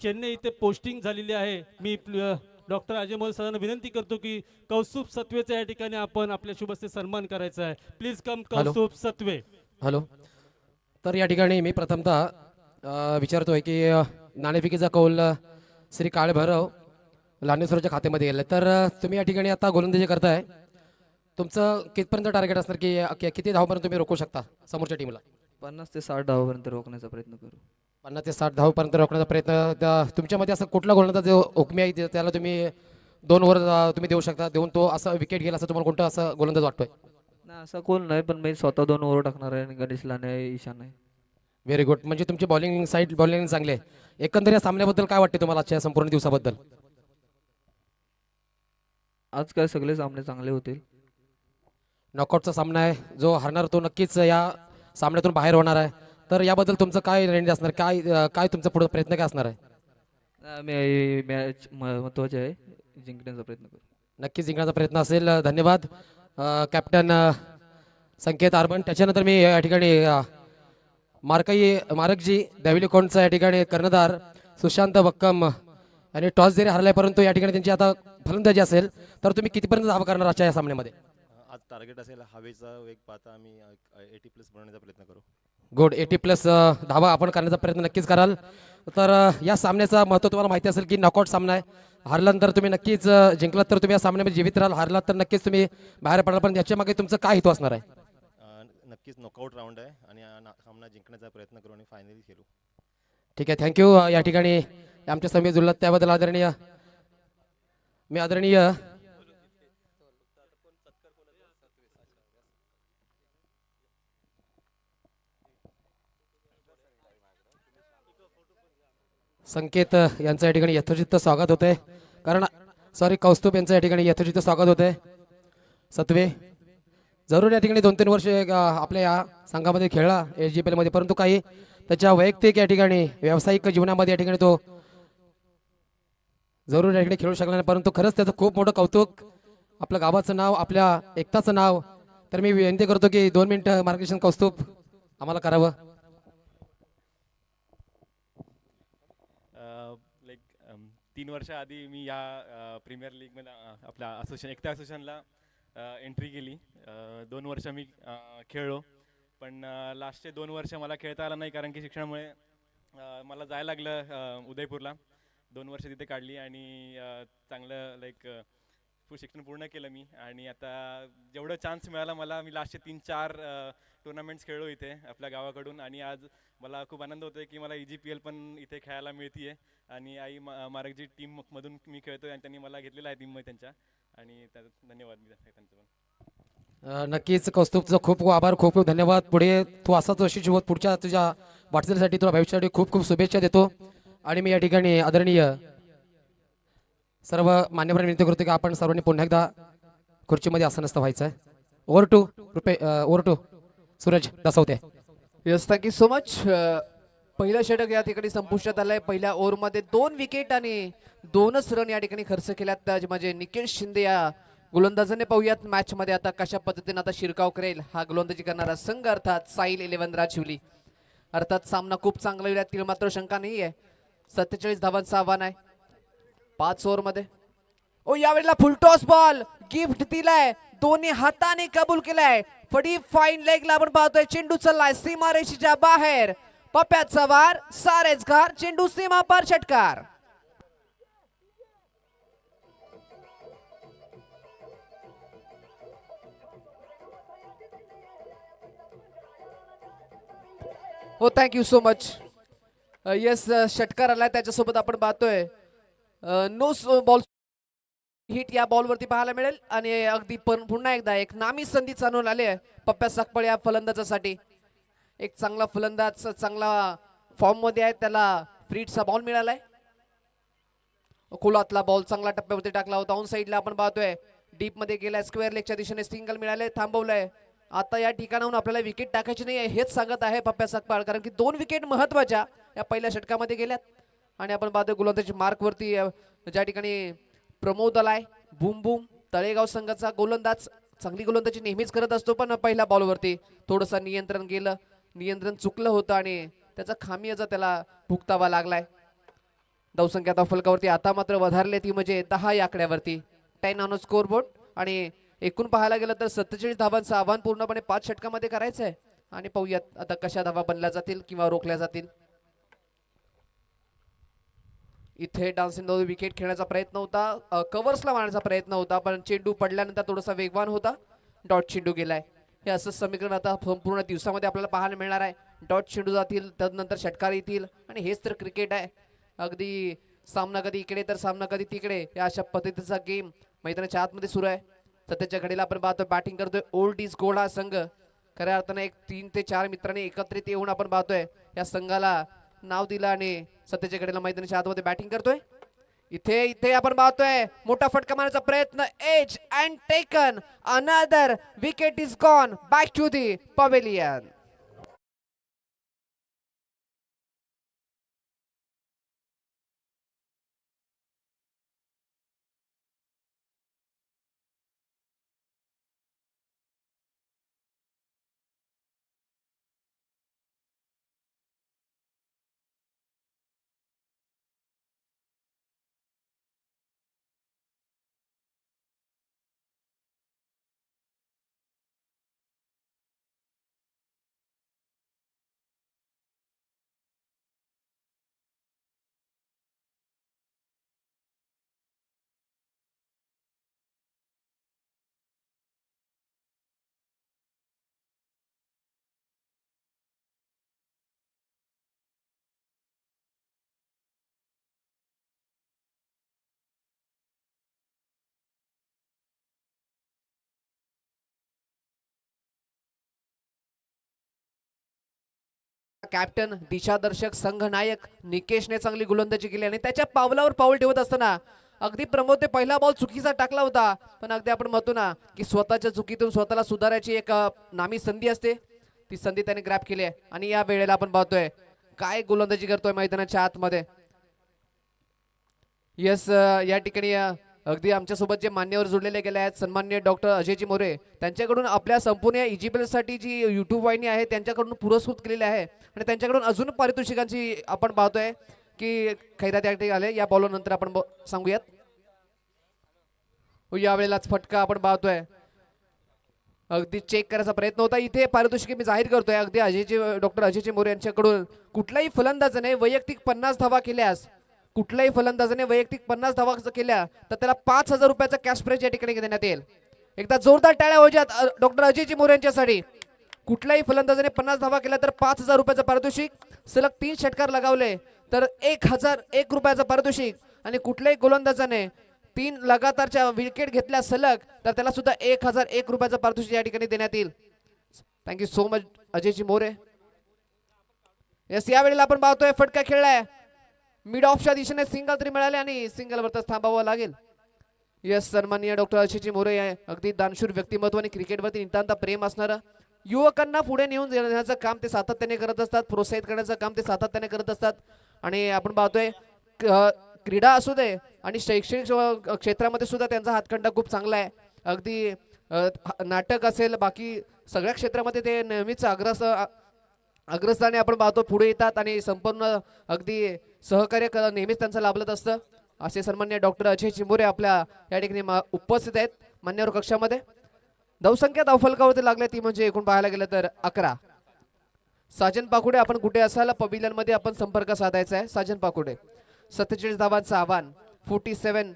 S3: चेन्नई इथे पोस्टिंग झालेली आहे. मी डॉक्टर अजय मोरे सरांना विनंती करतो की कौस्तुभ सत्वेचा या ठिकाणी आपण आपल्या शुभस्ते सन्मान करायचा आहे. Please come Kaustubh Satve.
S2: Hello. तर या ठिकाणी मी प्रथमतः विचारतोय की नाणेफेकीचा कौल श्री काळभैरव लहानेसरोच्या खात्यामध्ये गेला. तर तुम्ही या ठिकाणी आता गोलंदाजी करताय, तुमचं कितपर्यंत टार्गेट असणार की किती धावपर्यंत तुम्ही रोखू शकता समोरच्या टीमला?
S5: 50 ते 60 धावापर्यंत रोखण्याचा प्रयत्न करू.
S2: 50 ते 60 धावपर्यंत रोखण्याचा प्रयत्न. तुमच्यामध्ये असं कुठला गोलंदाज जो हुकमी आहे त्याला तुम्ही 2 ओव्हर तुम्ही देऊ शकता, देऊन तो असं विकेट घेईल असं तुम्हाला कोणतं असं गोलंदाज वाटतोय?
S5: नाही असं कोण नाही, पण मी स्वतः 2 ओव्हर टाकणार आहे आणि गणेश लाने आहे, ईशान आहे.
S2: Very good. म्हणजे तुमची बॉलिंग साईड बॉलिंग चांगली आहे. एकंदर या सामन्याबद्दल काय वाटते तुम्हाला आजच्या संपूर्ण दिवसाबद्दल?
S5: आज काय सगळे सामने चांगले होतील.
S2: नॉकआउटचा सामना आहे, जो हरणार तो नक्कीच या सामन्यातून बाहेर होणार आहे. तर याबद्दल तुमचं काय निर्णय असणार, काय तुमचा पुढे प्रयत्न काय असणार आहे?
S5: आम्ही मॅच महत्त्वाची आहे, जिंकण्याचा प्रयत्न करू.
S2: नक्कीच जिंकण्याचा प्रयत्न असेल. धन्यवाद कॅप्टन संकेत आर्बन. त्याच्यानंतर मी या ठिकाणी मारकजी देविलीकोंडचा या ठिकाणी कर्णधार सुशांत बक्कम आणि टॉस जरी हरलाय, परंतु या ठिकाणी त्यांची आता फलंदाजी असेल, तर तुम्ही कितीपर्यंत धावा करणार आजच्या या सामन्यामध्ये?
S6: आज टार्गेट असेल हवेचा वेग पाहता आम्ही 80+ बनवण्याचा प्रयत्न करू.
S2: गुड. 80+ धावा आपण करण्याचा प्रयत्न नक्कीच कराल. तर या सामन्याचं महत्त्व तुम्हाला माहिती असेल की नॉकआउट सामना आहे. हरल्यानंतर तुम्ही नक्कीच जिंकलात तर तुम्ही या सामन्यामध्ये जीवित राहाल, हरलात तर नक्कीच तुम्ही बाहेर पडाल. पण याच्या मागे तुमचं काय हेतू असणार आहे?
S6: नक्कीच नॉकआउट राऊंड आहे आणि सामना जिंकण्याचा प्रयत्न करू आणि फायनली खेळू.
S2: ठीक आहे, थँक्यू. या ठिकाणी आमच्या समिती जुळलात त्याबद्दल आदरणीय संकेत यांचं या ठिकाणी यथोचित स्वागत होते. कौस्तुभ यांचं या ठिकाणी यथोचित स्वागत होते. सत्वे जरूर या ठिकाणी 2-3 वर्ष आपल्या या संघामध्ये खेळला SGPL मध्ये, परंतु काही त्याच्या वैयक्तिक या ठिकाणी व्यावसायिक जीवनामध्ये या ठिकाणी तो जरूर या ठिकाणी खेळू शकला नाही. परंतु खरंच त्याचं खूप मोठं कौतुक, आपल्या गावाचं नाव, आपल्या एकताचं नाव. तर मी विनंती करतो की 2 मिनिटं मार्गदर्शन कौस्तुभ आम्हाला करावं.
S7: लाईक 3 वर्षाआधी मी या प्रीमियर लीगमध्ये आपल्या एकता असोसिएशनला एंट्री केली. 2 वर्ष मी खेळलो, पण लास्टचे 2 वर्ष मला खेळता आलं नाही, कारण की शिक्षणामुळे मला जायला लागलं उदयपूरला. 2 वर्ष तिथे काढली आणि चांगलं लाईक शिक्षण पूर्ण केलं मी. आणि आता जेवढं चान्स मिळाला मला, मी लास्टचे 3-4 टुर्नामेंट्स खेळलो इथे आपल्या गावाकडून. आणि आज मला खूप आनंद होतो की मला EGPL पण इथे खेळायला मिळते आहे. आणि आई मारकजी टीममधून मी खेळतोय आणि त्यांनी मला घेतलेलं आहे टीममध्ये त्यांच्या, आणि धन्यवाद मी त्यांचं पण.
S2: नक्कीच कौस्तुभचं खूप खूप आभार, खूप खूप धन्यवाद. पुढे तू असाच यशस्वी होत पुढच्या तुझ्या वाटचालीसाठी तुला भविष्यासाठी खूप खूप शुभेच्छा देतो. आणि मी या ठिकाणी आदरणीय सर्व मान्यवर विनंती करतो की आपण सर्वांनी पुन्हा एकदा खुर्चीमध्ये आसनस्थ व्हायचं आहे. Over to Suraj Dasvate.
S4: Yes, thank you so much. पहिलं षटक या ठिकाणी संपुष्टात आलंय. पहिल्या ओव्हरमध्ये 2 विकेट आणि 2च रन या ठिकाणी खर्च केल्यात. म्हणजे निकेश शिंदे या गोलंदाजाने पाहूयात मॅच मध्ये आता कशा पद्धतीने आता शिरकाव करेल हा गोलंदाजी करणारा संघ, अर्थात साईल 11 राजवली. अर्थात सामना खूप चांगला होईल यातील मात्र शंका नाही आहे. 47 धावांचं आव्हान आहे 5 ओव्हरमध्ये. यावेळेला फुल टॉस बॉल गिफ्ट दिलाय, दोन्ही हाताने कबूल केलाय. फडी फाईन लेगला आपण पाहतोय. चेंडू चाललाय सीमारेषेच्या बाहेर. पप्प्याचा वार, सारेच घर, चेंडू सीमा पार, षटकार. हो, थँक्यू सो मच. येस, षटकार आलाय. त्याच्यासोबत आपण पाहतोय नो बॉल हिट या बॉलवरती पाहायला मिळेल. आणि अगदी पुन्हा एकदा एक नामी संधी चालून आली आहे पप्प्या साकपळ या फलंदाजासाठी. एक चांगला फलंदाज, चांगला फॉर्म मध्ये आहे, त्याला फ्रीटचा बॉल मिळालाय. कुलातला बॉल चांगला टप्प्यावरती टाकला होता. ऑन साईडला आपण पाहतोय डीप मध्ये गेलाय, स्क्वेअर लेगच्या दिशेने सिंगल मिळाले, थांबवलंय. आता या ठिकाणाहून आपल्याला विकेट टाकायची नाही हेच सांगत आहे पप्प्या साकपाळ, कारण की 2 विकेट महत्वाच्या या पहिल्या षटकामध्ये गेल्यात. आणि आपण पाहतोय गोलंदाजी मार्क वरती ज्या ठिकाणी प्रमोद आलाय. बूम बूम तळेगाव संघाचा गोलंदाज चांगली गोलंदाजी नेहमीच करत असतो, पण पहिल्या बॉलवरती थोडंसं नियंत्रण गेलं, नियंत्रण चुकलं होतं आणि त्याचा खामियाजा त्याला भुगतावा लागलाय. धावसंख्या आता फलकावरती आता मात्र वधारले, ती म्हणजे 10 या आकड्यावरती 10 ऑन स्कोरबोर्ड. आणि एकूण पाहायला गेलं तर 47 धावांचं आव्हान पूर्णपणे 5 षटकामध्ये करायचं आहे. आणि पाहूयात आता कशा धावा बनल्या जातील किंवा रोखल्या जातील. इथे डान्सिंग विकेट खेळण्याचा प्रयत्न होता, कव्हर्सला मारण्याचा प्रयत्न होता, पण चेंडू पडल्यानंतर थोडासा वेगवान होता डॉट चेंडू गेलाय. हे असं समीकरण आता संपूर्ण दिवसामध्ये आपल्याला पाहायला मिळणार आहे. डॉट चेंडू जातील, तदनंतर षटकार येतील आणि हेच तर क्रिकेट आहे. अगदी सामना कधी इकडे तर सामना कधी तिकडे, या अशा पद्धतीचा गेम मैदानाच्या आतमध्ये सुरू आहे. सध्याच्या घडीला आपण पाहतोय बॅटिंग करतोय ओल्ड इज गोल्ड हा संघ. खऱ्या अर्थाने एक 3 ते 4 मित्रांनी एकत्रित येऊन आपण पाहतोय या संघाला नाव दिलं आणि सध्याच्या घडीला मैदानाच्या आतमध्ये बॅटिंग करतोय. इथे इथे आपण पाहतोय मोठा फटका मारण्याचा प्रयत्न, edge and taken, another wicket is gone back to the pavilion. Captain दिशादर्शक संघ नायक निकेशने चांगली गोलंदाजी केली आणि त्याच्या पावलावर पाऊल ठेवत असताना अगदी प्रमोद ते पहिला बॉल चुकीचा टाकला होता, पण अगदी आपण म्हणतो ना की स्वतःच्या चुकीतून स्वतःला सुधारायची एक नामी संधी असते, ती संधी त्याने ग्रॅब केली आहे. आणि या वेळेला आपण पाहतोय काय गोलंदाजी करतोय मैदानाच्या आतमध्ये. यस, या ठिकाणी अगदी आमच्यासोबत जे मान्यवर जोडलेले गेले आहेत सन्मान्य डॉक्टर अजयजी मोरे, त्यांच्याकडून आपल्या संपूर्ण इजिबल साठी जी युट्यूब वाहिनी आहे त्यांच्याकडून पुरस्कृत केलेली आहे आणि त्यांच्याकडून अजून पारितोषिकांची आपण पाहतोय की खैरात या ठिकाणी आले. या बॉलर नंतर आपण सांगूयात. यावेळेलाच फटका आपण पाहतोय, अगदी चेक करायचा प्रयत्न होता. इथे पारितोषिक मी जाहीर करतोय अगदी डॉक्टर अजयजी मोरे यांच्याकडून कुठलाही फलंदाजाने वैयक्तिक 50 धावा केल्यास, कुठल्याही फलंदाजाने वैयक्तिक 50 धावा केल्या तर त्याला 5,000 रुपयाचा कॅश प्राइज या ठिकाणी देण्यात येईल. एकदा जोरदार टाळ्या होत्यात डॉक्टर अजयजी मोरे यांच्यासाठी. कुठल्याही फलंदाजाने 50 धावा केल्या तर 5,000 रुपयाचं पारितोषिक, सलग 3 षटकार लगावले तर 1,001 रुपयाचं पारितोषिक आणि कुठल्याही गोलंदाजाने 3 लगातारच्या विकेट घेतल्या सलग तर त्याला सुद्धा 1,001 रुपयाचं पारितोषिक या ठिकाणी देण्यात येईल. Thank you so much Ajayji More. Yes, यावेळेला आपण पाहतोय फटका खेळलाय मिड ऑफच्या दिशेने, सिंगल तरी मिळाले आणि सिंगल वरच थांबावं लागेल. यस, सन्माननीय डॉक्टर अजयजी मोरे अगदी दानशूर व्यक्तिमत्व आणि क्रिकेटवरती नितांत प्रेम असणारा, युवकांना पुढे नेऊन देण्याचं काम ते सातत्याने करत असतात, प्रोत्साहित करण्याचं काम ते सातत्याने करत असतात. आणि आपण पाहतोय क्रीडा असू दे आणि शैक्षणिक क्षेत्रामध्ये सुद्धा त्यांचा हातखंडा खूप चांगला आहे. अगदी नाटक असेल, बाकी सगळ्या क्षेत्रामध्ये ते नेहमीच अग्रस्थानी आपण पाहतो पुढे येतात आणि संपूर्ण अगदी सहकार्य नेहमीच त्यांचं लाभलत असतं. असे सन्मान्य डॉक्टर अजयजी मोरे आपल्या या ठिकाणी उपस्थित आहेत मान्यवर कक्षामध्ये. धावसंख्या धावफलकावरती लागल्या ती म्हणजे एकूण पाहायला गेलं तर 11. साजन पाकुडे, आपण कुठे असाल पवेलियन मध्ये आपण संपर्क साधायचा आहे. साजन पाकुडे 47 धावांचं आव्हान, 47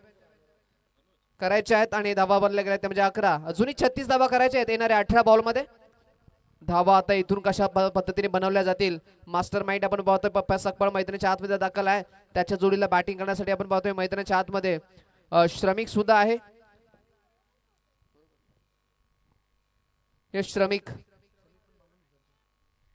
S4: करायचे आहेत आणि धावा बनल्या गेल्या म्हणजे 11. अजूनही 36 धावा करायच्या आहेत येणाऱ्या 18 बॉल मध्ये. धावा आता इथून कशा पद्धतीने बनवल्या जातील. मास्टर माइंड आपण पाहतोय पप्पा सकपाळ मैदानाच्या आतमध्ये दाखल आहे. त्याच्या जोडीला बॅटिंग करण्यासाठी आपण पाहतोय मैदानाच्या आतमध्ये श्रमिक सुद्धा आहे. हे श्रमिक,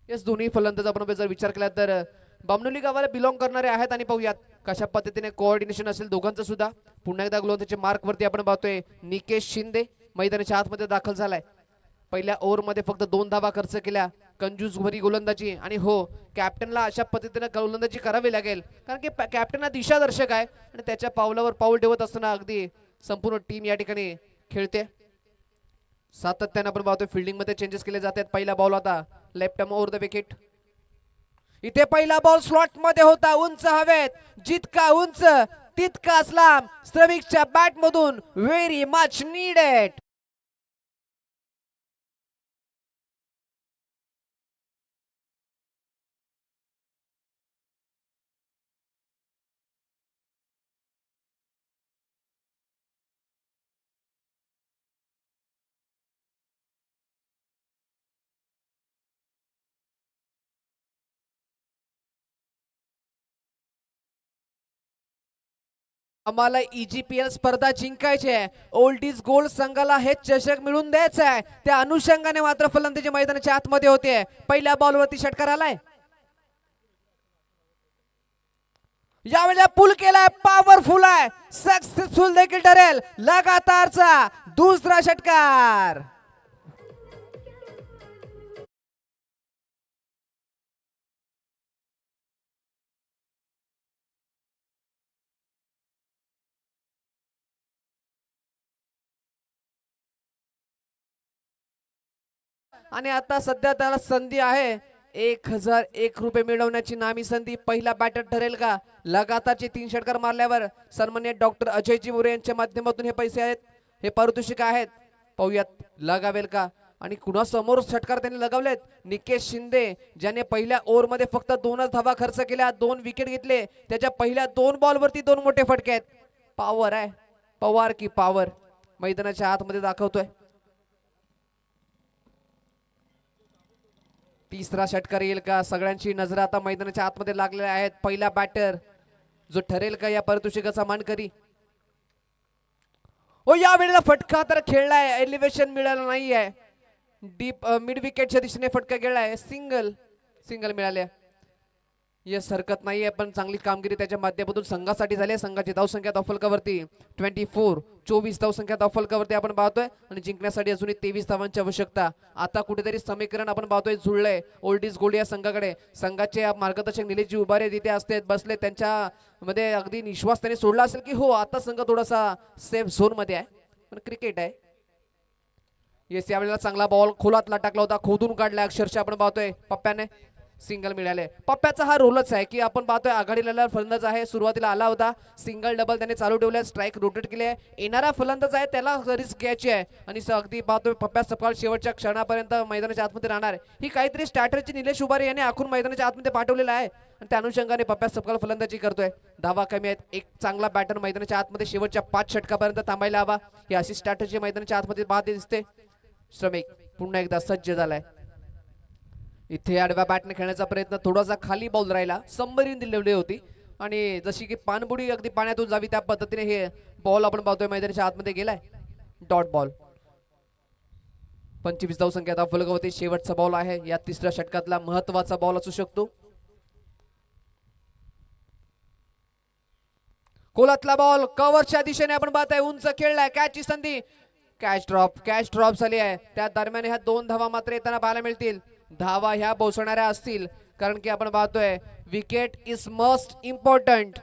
S4: यस, दोन्ही फलंदाज आपण जर विचार केला तर बामनोली गावाला बिलॉंग करणारे आहेत. आणि पाहूयात कशा पद्धतीने कोऑर्डिनेशन असेल दोघांचं सुद्धा. पुन्हा एकदा गोलंदाजीच्या मार्क वरती आपण पाहतोय निकेश शिंदे मैदानाच्या आतमध्ये दाखल झालाय. पहिल्या ओव्हर मध्ये फक्त 2 धावा खर्च केल्या, कंजूस भरी गोलंदाजी. आणि हो, कॅप्टनला अशा पद्धतीने गोलंदाजी करावी लागेल कारण की कॅप्टन हा दिशादर्शक आहे आणि त्याच्या पावलावर पाऊल ठेवत असताना अगदी संपूर्ण टीम या ठिकाणी खेळते. सातत्याने आपण पाहतोय फिल्डिंग मध्ये चेंजेस केले जातात. पहिला बॉल होता left arm over the wicket. इथे पहिला बॉल स्लॉट मध्ये होता, उंच हवेत, जितका उंच तितकाच लांब, श्रमिकच्या बॅट मधून व्हेरी मच नीडेड. आम्हाला EGPL स्पर्धा जिंकायची आहे. ओल्ड इज गोल्ड संघाला हे चषक मिळून द्यायचं आहे. त्या अनुषंगाने मात्र फलंदाजी मैदानाच्या आतमध्ये होते. पहिल्या बॉलवरती षटकार आलाय. यावेळेला पुल केलाय, पॉवरफुल आहे, सक्सेसफुल देखील ठरेल. लगातारचा दुसरा षटकार. आणि आता सध्या त्याला संधी आहे 1001 रुपये मिळवण्याची नामी संधी. पहिला बॅटर ठरेल का? लगातारचे 3 षटकार मारल्यावर सन्माननीय डॉक्टर अजयजी मोरे यांच्या माध्यमातून हे पैसे आहेत, हे पारितोषिक आहेत. पाहूयात लगावेल का आणि कुणासमोर षटकार त्यांनी लगावलेत. निकेश शिंदे ज्याने पहिल्या ओव्हरमध्ये फक्त 2च धावा खर्च केल्या, 2 विकेट घेतले. त्याच्या पहिल्या 2 बॉलवरती 2 मोठे फटके आहेत. पॉवर आहे, पवार की पॉवर मैदानाच्या आतमध्ये दाखवतोय. तिसरा षटकार येईल का? सगळ्यांची नजर आता मैदानाच्या आतमध्ये लागलेल्या आहेत. पहिला बॅटर जो ठरेल का या पारितोषिकाचा मानकरी. ओ या वेळेला फटका तर खेळलाय, एलिव्हेशन मिळालं नाहीये. डीप मिड विकेटच्या दिशेने फटका गेलाय. सिंगल मिळाले. यस, हरकत नाहीये, पण चांगली कामगिरी त्याच्या माध्यमातून संघासाठी झाली. संघाची धावसंख्या धावफलकावरती 24 धावसंख्या धावफलकावरती आपण पाहतोय आणि जिंकण्यासाठी अजूनही 23 धावांची आवश्यकता. आता कुठेतरी समीकरण आपण पाहतोय जुळलंय ओल्ड इज गोल्ड या संघाकडे. संघाचे मार्गदर्शक निलेशजी उभारे तिथे असते बसले, त्यांच्या मध्ये अगदी विश्वास त्यांनी सोडला असेल की हो आता संघ थोडासा सेफ झोन मध्ये आहे. पण क्रिकेट आहे. येस, यावेळेला चांगला बॉल खोलातला टाकला होता, खोदून काढला अक्षरशः आपण पाहतोय. पप्प्याने सिंगल मिळाले. पप्प्याचा हा रोलच आहे की आपण पाहतोय आघाडीला फलंदाज आहे, सुरुवातीला आला होता, सिंगल डबल त्याने चालू ठेवले, स्ट्राईक रोटेट केले. येणारा फलंदाज आहे त्याला रिस्क घ्यायची आहे आणि अगदी पाहतोय पप्प्या सपकाळ शेवटच्या क्षणापर्यंत मैदानाच्या आतमध्ये राहणार. ही काहीतरी स्ट्रॅटर्जी निलेश उभारे यांनी आखून मैदानाच्या आतमध्ये पाठवलेला आहे आणि त्या अनुषंगाने पप्प्या सपकाळ फलंदाजी करतोय. धावा कमी आहेत. एक चांगला बॅटर मैदानाच्या आतमध्ये शेवटच्या 5 षटकापर्यंत थांबायला हवा. ही अशी स्ट्रॅटर्जी मैदानाच्या आतमध्ये पाहते दिसते. श्रमिक पुन्हा एकदा सज्ज झालाय. इथे आडव्या बॅटने खेळण्याचा प्रयत्न, थोडासा खाली बॉल राहिला, संबरीन दिलेली होती आणि जशी की पाणबुडी अगदी पाण्यातून जावी त्या पद्धतीने हे बॉल आपण पाहतोय मैदानाच्या आतमध्ये गेलाय. Dot ball. 25 धावसंख्या धावफलकावरती शेवटचा बॉल आहे. या तिसऱ्या षटकातला महत्वाचा बॉल असू शकतो. कोलातला बॉल कव्हरच्या दिशेने आपण पाहताय, उंच खेळलाय, कॅचची संधी, कॅच ड्रॉप झाली आहे. त्या दरम्यान ह्या 2 धावा मात्र येताना पाहायला मिळतील. धावा ह्या पोहोचणाऱ्या असतील कारण की आपण पाहतोय विकेट इज मोस्ट इम्पॉर्टंट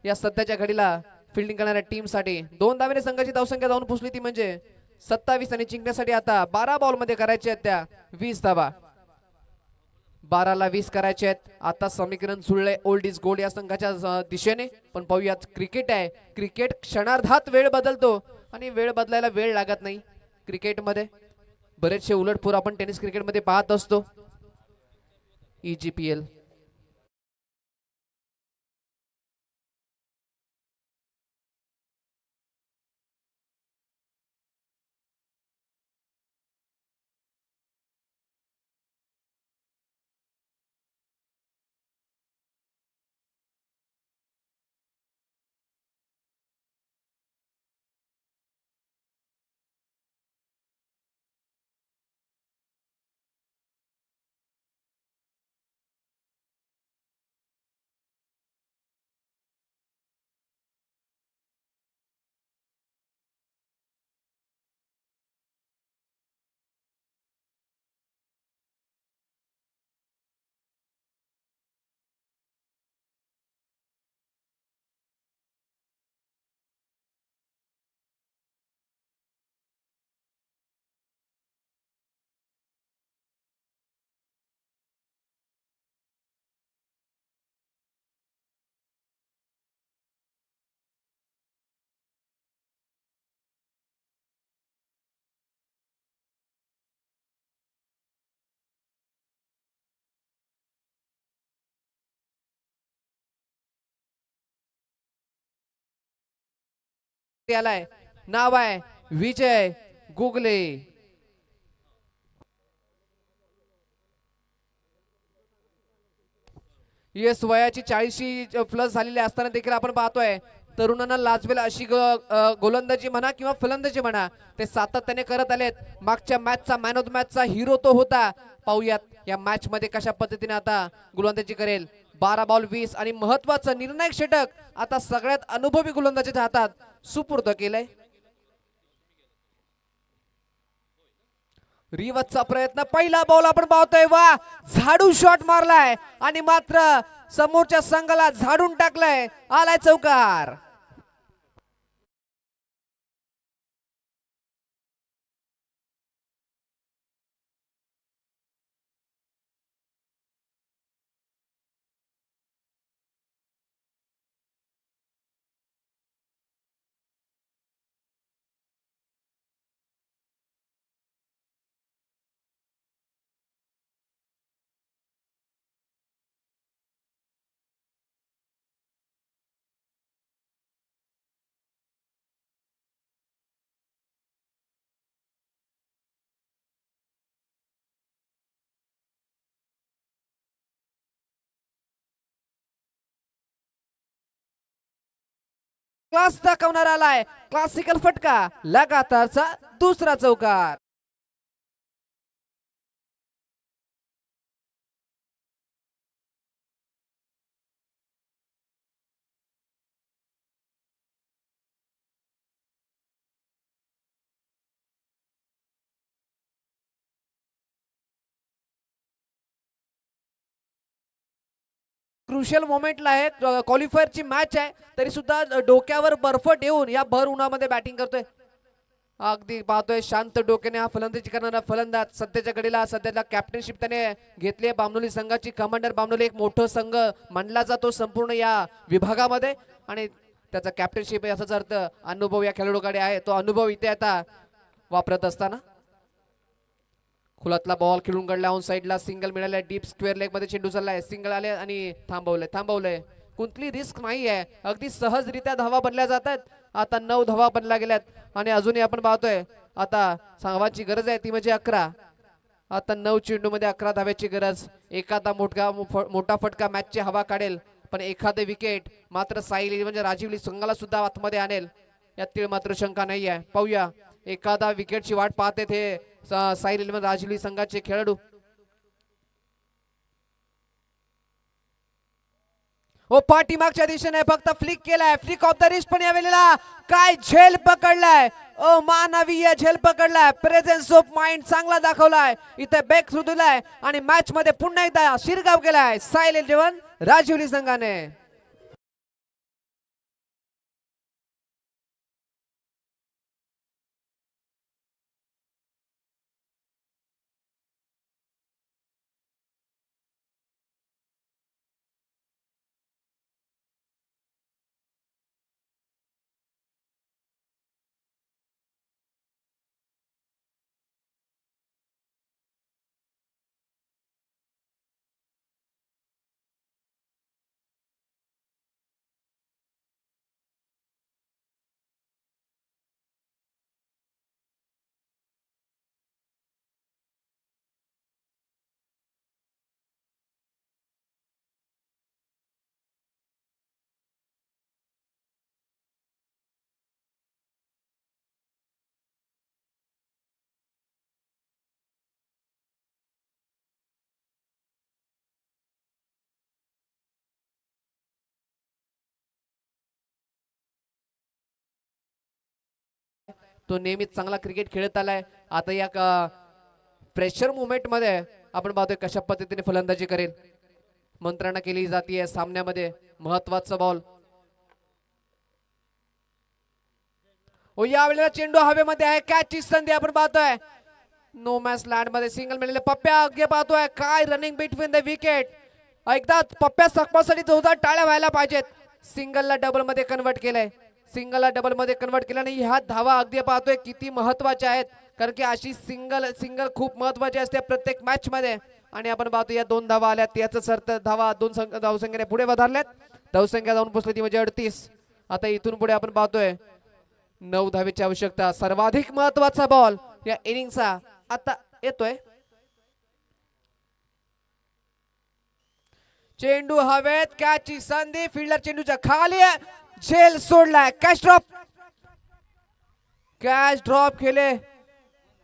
S4: या सध्याच्या घडीला फिल्डिंग करणाऱ्या टीम साठी. 2 धावेने संघाची धावसंख्या जाऊन पुसली ती म्हणजे 27 आणि जिंकण्यासाठी आता 12 बॉल मध्ये करायचे आहेत त्या 20 धावा. 12ला 20 करायचे आहेत. आता समीकरण जुळले ओल्ड इज गोल्ड या संघाच्या दिशेने. पण पाहूयात, क्रिकेट आहे, क्रिकेट क्षणार्धात वेळ बदलतो आणि वेळ बदलायला वेळ लागत नाही क्रिकेटमध्ये. बरेचसे उलटपूर आपण टेनिस क्रिकेटमध्ये पाहत असतो. EGPL आलाय. नाव आहे विजय गुगले. येस, वयाची 40 प्लस झालेली असताना देखील आपण पाहतोय तरुणांना लाजवेल अशी गोलंदाजी म्हणा किंवा फलंदाजी म्हणा ते सातत्याने करत आलेत. मागच्या मॅचचा मॅन ऑफ द मॅचचा हिरो तो होता. पाहूयात या मॅच मध्ये कशा पद्धतीने आता गोलंदाजी करेल. 12 बॉल 20 आणि महत्वाचं निर्णायक षटक आता सगळ्यात अनुभवी गोलंदाजाच्या हातात सुपूर्द केलंय. रिवतचा प्रयत्न, पहिला बॉल आपण पाहतोय, वा झाडू शॉट मारलाय आणि मात्र समोरच्या संघाला झाडून टाकलंय. आलाय चौकार. क्लास दाखवणार आलाय. क्लासिकल फटका, लगातारचा दुसरा चौकार. क्रुशियल मोमेंटला आहे. क्वालिफायरची मॅच आहे तरी सुद्धा डोक्यावर बर्फ ठेवून या भर उन्हामध्ये बॅटिंग करतोय. अगदी पाहतोय शांत डोक्याने हा फलंदाजी करणारा फलंदाज. सध्याच्या घडीला सध्याला कॅप्टनशिप त्याने घेतली आहे बामनोली संघाची. कमांडर बामनोली एक मोठं संघ मानला जातो संपूर्ण या विभागामध्ये आणि त्याचा कॅप्टनशिप याचाच अर्थ अनुभव या खेळाडूकडे आहे. तो अनुभव इथे आता वापरत असताना खुलातला बॉल खेळून काढला. ऑन साइडला सिंगल मिळालाय. डीप स्क्वेअर लेग मध्ये चेंडू चाललाय. सिंगल आले आणि थांबवलंय. कुठली रिस्क नाही आहे. अगदी सहजरित्या धावा बनल्या जात आहेत. आता 9 धावा बनल्या गेल्यात आणि अजूनही आपण पाहतोय आता धावाची गरज आहे ती म्हणजे 11. आता 9 चेंडू मध्ये 11 धाव्याची गरज. एखादा मोठा फटका मॅचची हवा काढेल पण एखादे विकेट मात्र साई म्हणजे राजीवली संघाला सुद्धा आतमध्ये आणेल यातील मात्र शंका नाही आहे. पाहूया एखादा विकेटची वाट पाहते हे साई इलेव्हन राजवली संघाचे खेळाडू. ओ पाठीमागच्या दिशेने फक्त फ्लिक केलाय. फ्लिक ऑफ द रिस्ट पण या वेळेला काय झेल पकडलाय. ओ मानवीय झेल पकडलाय. प्रेझेन्स ऑफ माइंड चांगला दाखवलाय. इथे बॅक थ्रू दिलाय आणि मॅच मध्ये पुन्हा एकदा शिरगाव केलाय साई इलेव्हन राजवली संघाने. तो नेहमीच चांगला क्रिकेट खेळत आलाय. आता या प्रेशर मुवमेंट मध्ये आपण पाहतोय कशा पद्धतीने फलंदाजी करेल. मंत्रणा केली जाते सामन्यामध्ये. महत्वाचा बॉल. ओ यावेळेला चेंडू हवेमध्ये आहे. कॅचची संधी आपण पाहतोय. नो मॅच लँड मध्ये सिंगल मिळाले. पप्प्या अगे पाहतोय काय रनिंग बिटवीन द विकेट. एकदा पप्प्या सकपासाठी जोरदार टाळ्या व्हायला पाहिजेत. सिंगलला डबल मध्ये कन्वर्ट केलंय. सिंगलला डबल मध्ये कन्वर्ट केल्याने ह्या धावा अगदी पाहतोय किती महत्वाच्या आहेत. कारण की अशी सिंगल खूप महत्वाची असते प्रत्येक मॅच मध्ये. आणि आपण पाहतो या 2 धावा आल्यात याचाच अर्थ धावा 2 धावसंख्येने पुढे वधारल्यात. धावसंख्या जाऊन पोहोचली ती म्हणजे 38. आता इथून पुढे आपण पाहतोय 9 धावेची आवश्यकता. सर्वाधिक महत्वाचा बॉल या इनिंगचा आता येतोय. चेंडू हवेत. कॅचची संधी. फिल्डर चेंडूच्या खाली आहे. झेल सोडलाय. कॅच ड्रॉप केले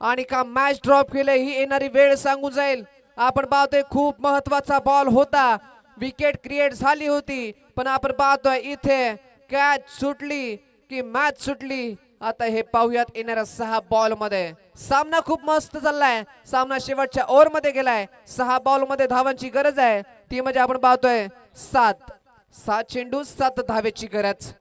S4: आणि का मॅच ड्रॉप केले ही येणारी वेळ सांगून जाईल. आपण पाहतोय खूप महत्वाचा बॉल होता, विकेट क्रिएट झाली होती, पण आपण पाहतोय इथे कॅच सुटली की मॅच सुटली. आता हे पाहूयात येणाऱ्या 6 बॉल मध्ये. सामना खूप मस्त चाललाय, सामना शेवटच्या ओव्हर मध्ये गेलाय. 6 बॉल मध्ये धावांची गरज आहे, ती म्हणजे आपण पाहतोय 7 चेंडू 7 धावेची गरज.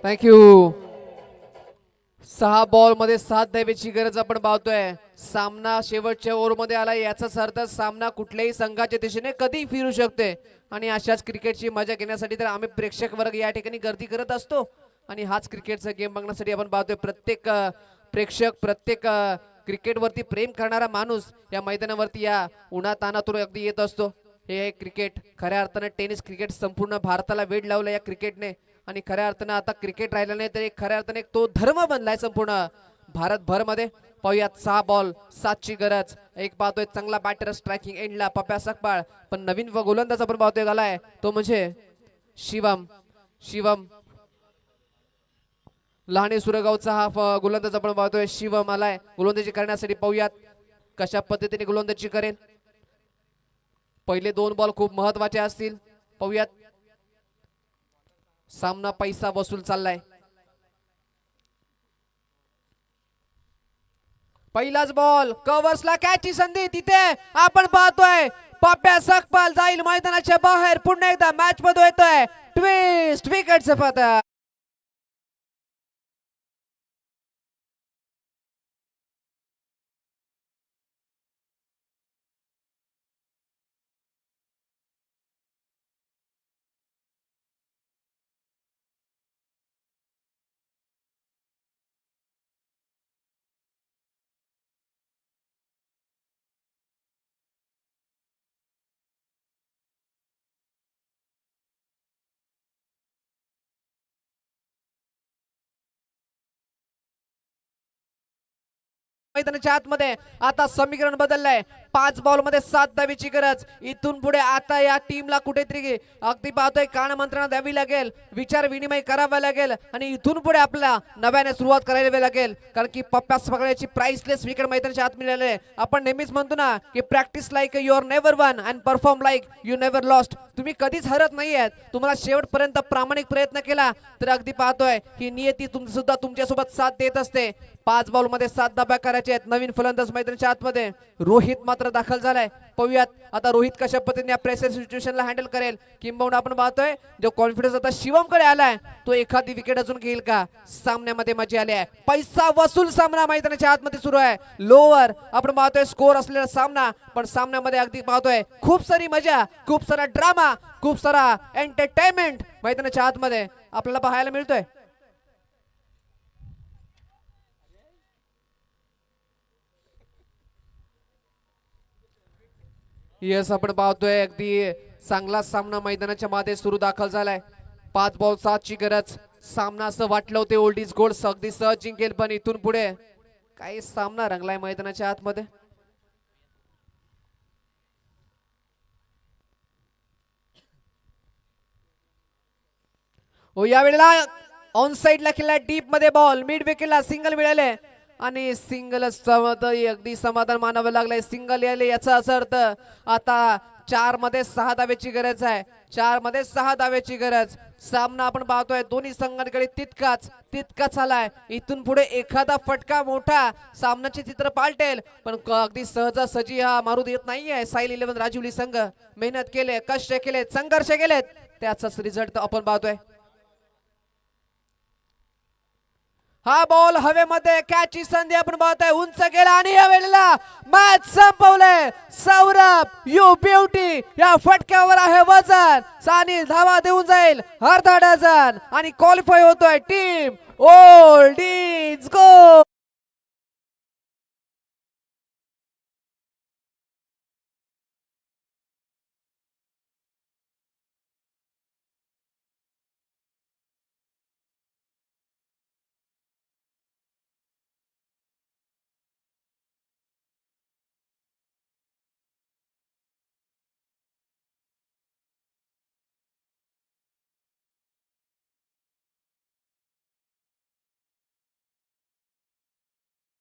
S4: थँक्यू. 6 बॉल मध्ये 7 धावेची गरज आपण पाहतोय. सामना शेवटच्या ओव्हर मध्ये आला, याचाच अर्थ सामना कुठल्याही संघाच्या दिशेने कधी फिरू शकते. आणि अशाच क्रिकेटची मजा घेण्यासाठी तर आम्ही प्रेक्षक वर्ग या ठिकाणी गर्दी करत असतो. आणि हाच क्रिकेटचा गेम बघण्यासाठी आपण पाहतोय प्रत्येक प्रेक्षक, प्रत्येक क्रिकेटवरती प्रेम करणारा माणूस या मैदानावरती या उन्हातानातून अगदी येत असतो. हे आहे क्रिकेट, खऱ्या अर्थानं टेनिस क्रिकेट संपूर्ण भारताला वेड लावलं या क्रिकेटने. आणि खऱ्या अर्थानं आता क्रिकेट राहिला नाही तर खऱ्या अर्थाने तो धर्म बनलाय संपूर्ण भारतभर मध्ये. पाहूयात 6 बॉल 7 ची गरज. एक पाहतोय चांगला बॅटर स्ट्रायकिंग एंडला पप्या सकपाळ, पण नवीन व गोलंदाज आपण पाहतोय आलाय तो म्हणजे शिवम लहाने सुरगावचा हा गोलंदाज आपण पाहतोय. शिवम आलाय गोलंदाजी करण्यासाठी. पाहूयात कशा पद्धतीने गोलंदाजी करेल. पहिले 2 बॉल खूप महत्वाचे असतील. पाहूयात सामना पैसा वसूल चाललाय. पहिलाच बॉल कव्हर्सला कॅचची संधी. तिथे आपण पाहतोय पप्या सकपाल जाईल मैदानाच्या बाहेर. पुन्हा एकदा मॅच मध्ये येतोय ट्विस्ट विकेटचं पतक. मैदानाच्या आतमध्ये आता समीकरण बदललंय. 5 बॉल मध्ये 7 धावेची गरज. इथून पुढे आता या टीमला कुठेतरी अगदी पाहतोय कान मंत्रणा द्यावी लागेल, विचार विनिमय करावा लागेल आणि इथून पुढे आपल्याला नव्याने सुरुवात करायला लागेल. कारण की पप्पा सगळ्याची प्राइसलेस विकेट मैदानाच्या आत मिळाले. आपण नेहमीच म्हणतो ना की practice like you are never won and perform like you never lost. तुम्ही कधीच हरत नाहीयेत. तुम्हाला शेवटपर्यंत प्रामाणिक प्रयत्न केला तर अगदी पाहतोय ही नियती सुद्धा तुमच्यासोबत साथ देत असते. 5 बॉल मध्ये 7 धाब्या करायच्या आहेत. नवीन फलंदाज मैदानाच्या आतमध्ये रोहित मात्र दाखल झालाय. पाहूयात आता रोहित कशा पद्धतीने प्रेशर सिच्युएशनला हँडल करेल. किंबहुना आपण पाहतोय जो कॉन्फिडन्स आता शिवमकडे आलाय तो एखादी विकेट अजून घेईल का. सामन्यामध्ये मजा आली आहे. पैसा वसूल सामना मैदानाच्या आतमध्ये सुरू आहे. लोअर आपण पाहतोय स्कोर असलेला सामना, पण सामन्यामध्ये अगदी पाहतोय खूप सारी मजा, खूप सारा ड्रामा, खूप सारा एंटरटेनमेंट मैदानाच्या आतमध्ये आपल्याला पाहायला मिळतोय. यस आपण पाहतोय अगदी चांगला सामना मैदानाच्या मध्ये सुरू दाखल झालाय. 5 बॉल 7 ची गरज. सामना असं वाटलं होते ओल्ड इज गोल्ड अगदी सहज जिंकेल, पण इथून पुढे काही सामना रंगलाय मैदानाच्या आतमध्ये. हो यावेळेला ऑन साइडला केला डीप मध्ये बॉल. मिड विकेटला सिंगल मिळाले आणि सिंगल अगदी समाधान मानावं लागलंय. सिंगल यायले याचा अर्थ आता 4 मध्ये 6 धावेची गरज आहे. 4 मध्ये 6 धावेची गरज. सामना आपण पाहतोय दोन्ही संघांकडे तितकाच आलाय. इथून पुढे एखादा फटका मोठा सामन्याचे चित्र पालटेल, पण अगदी सहजासहजी हा मारू देत नाहीये. साईल 11 राजिवली संघ मेहनत केले, कष्ट केले, संघर्ष केलेत, त्याचाच रिझल्ट आपण पाहतोय. हा बॉल हवेमध्ये कॅचची संधी आपण पाहतोय. उंच गेला आणि या वेळेला मॅच संपवले. सौरभ यू ब्युटी या फटक्यावर आहे वजन. सानी धावा देऊन जाईल अर्धा डझन आणि क्वालिफाय होतोय टीम ओल्ड इज गोल्ड.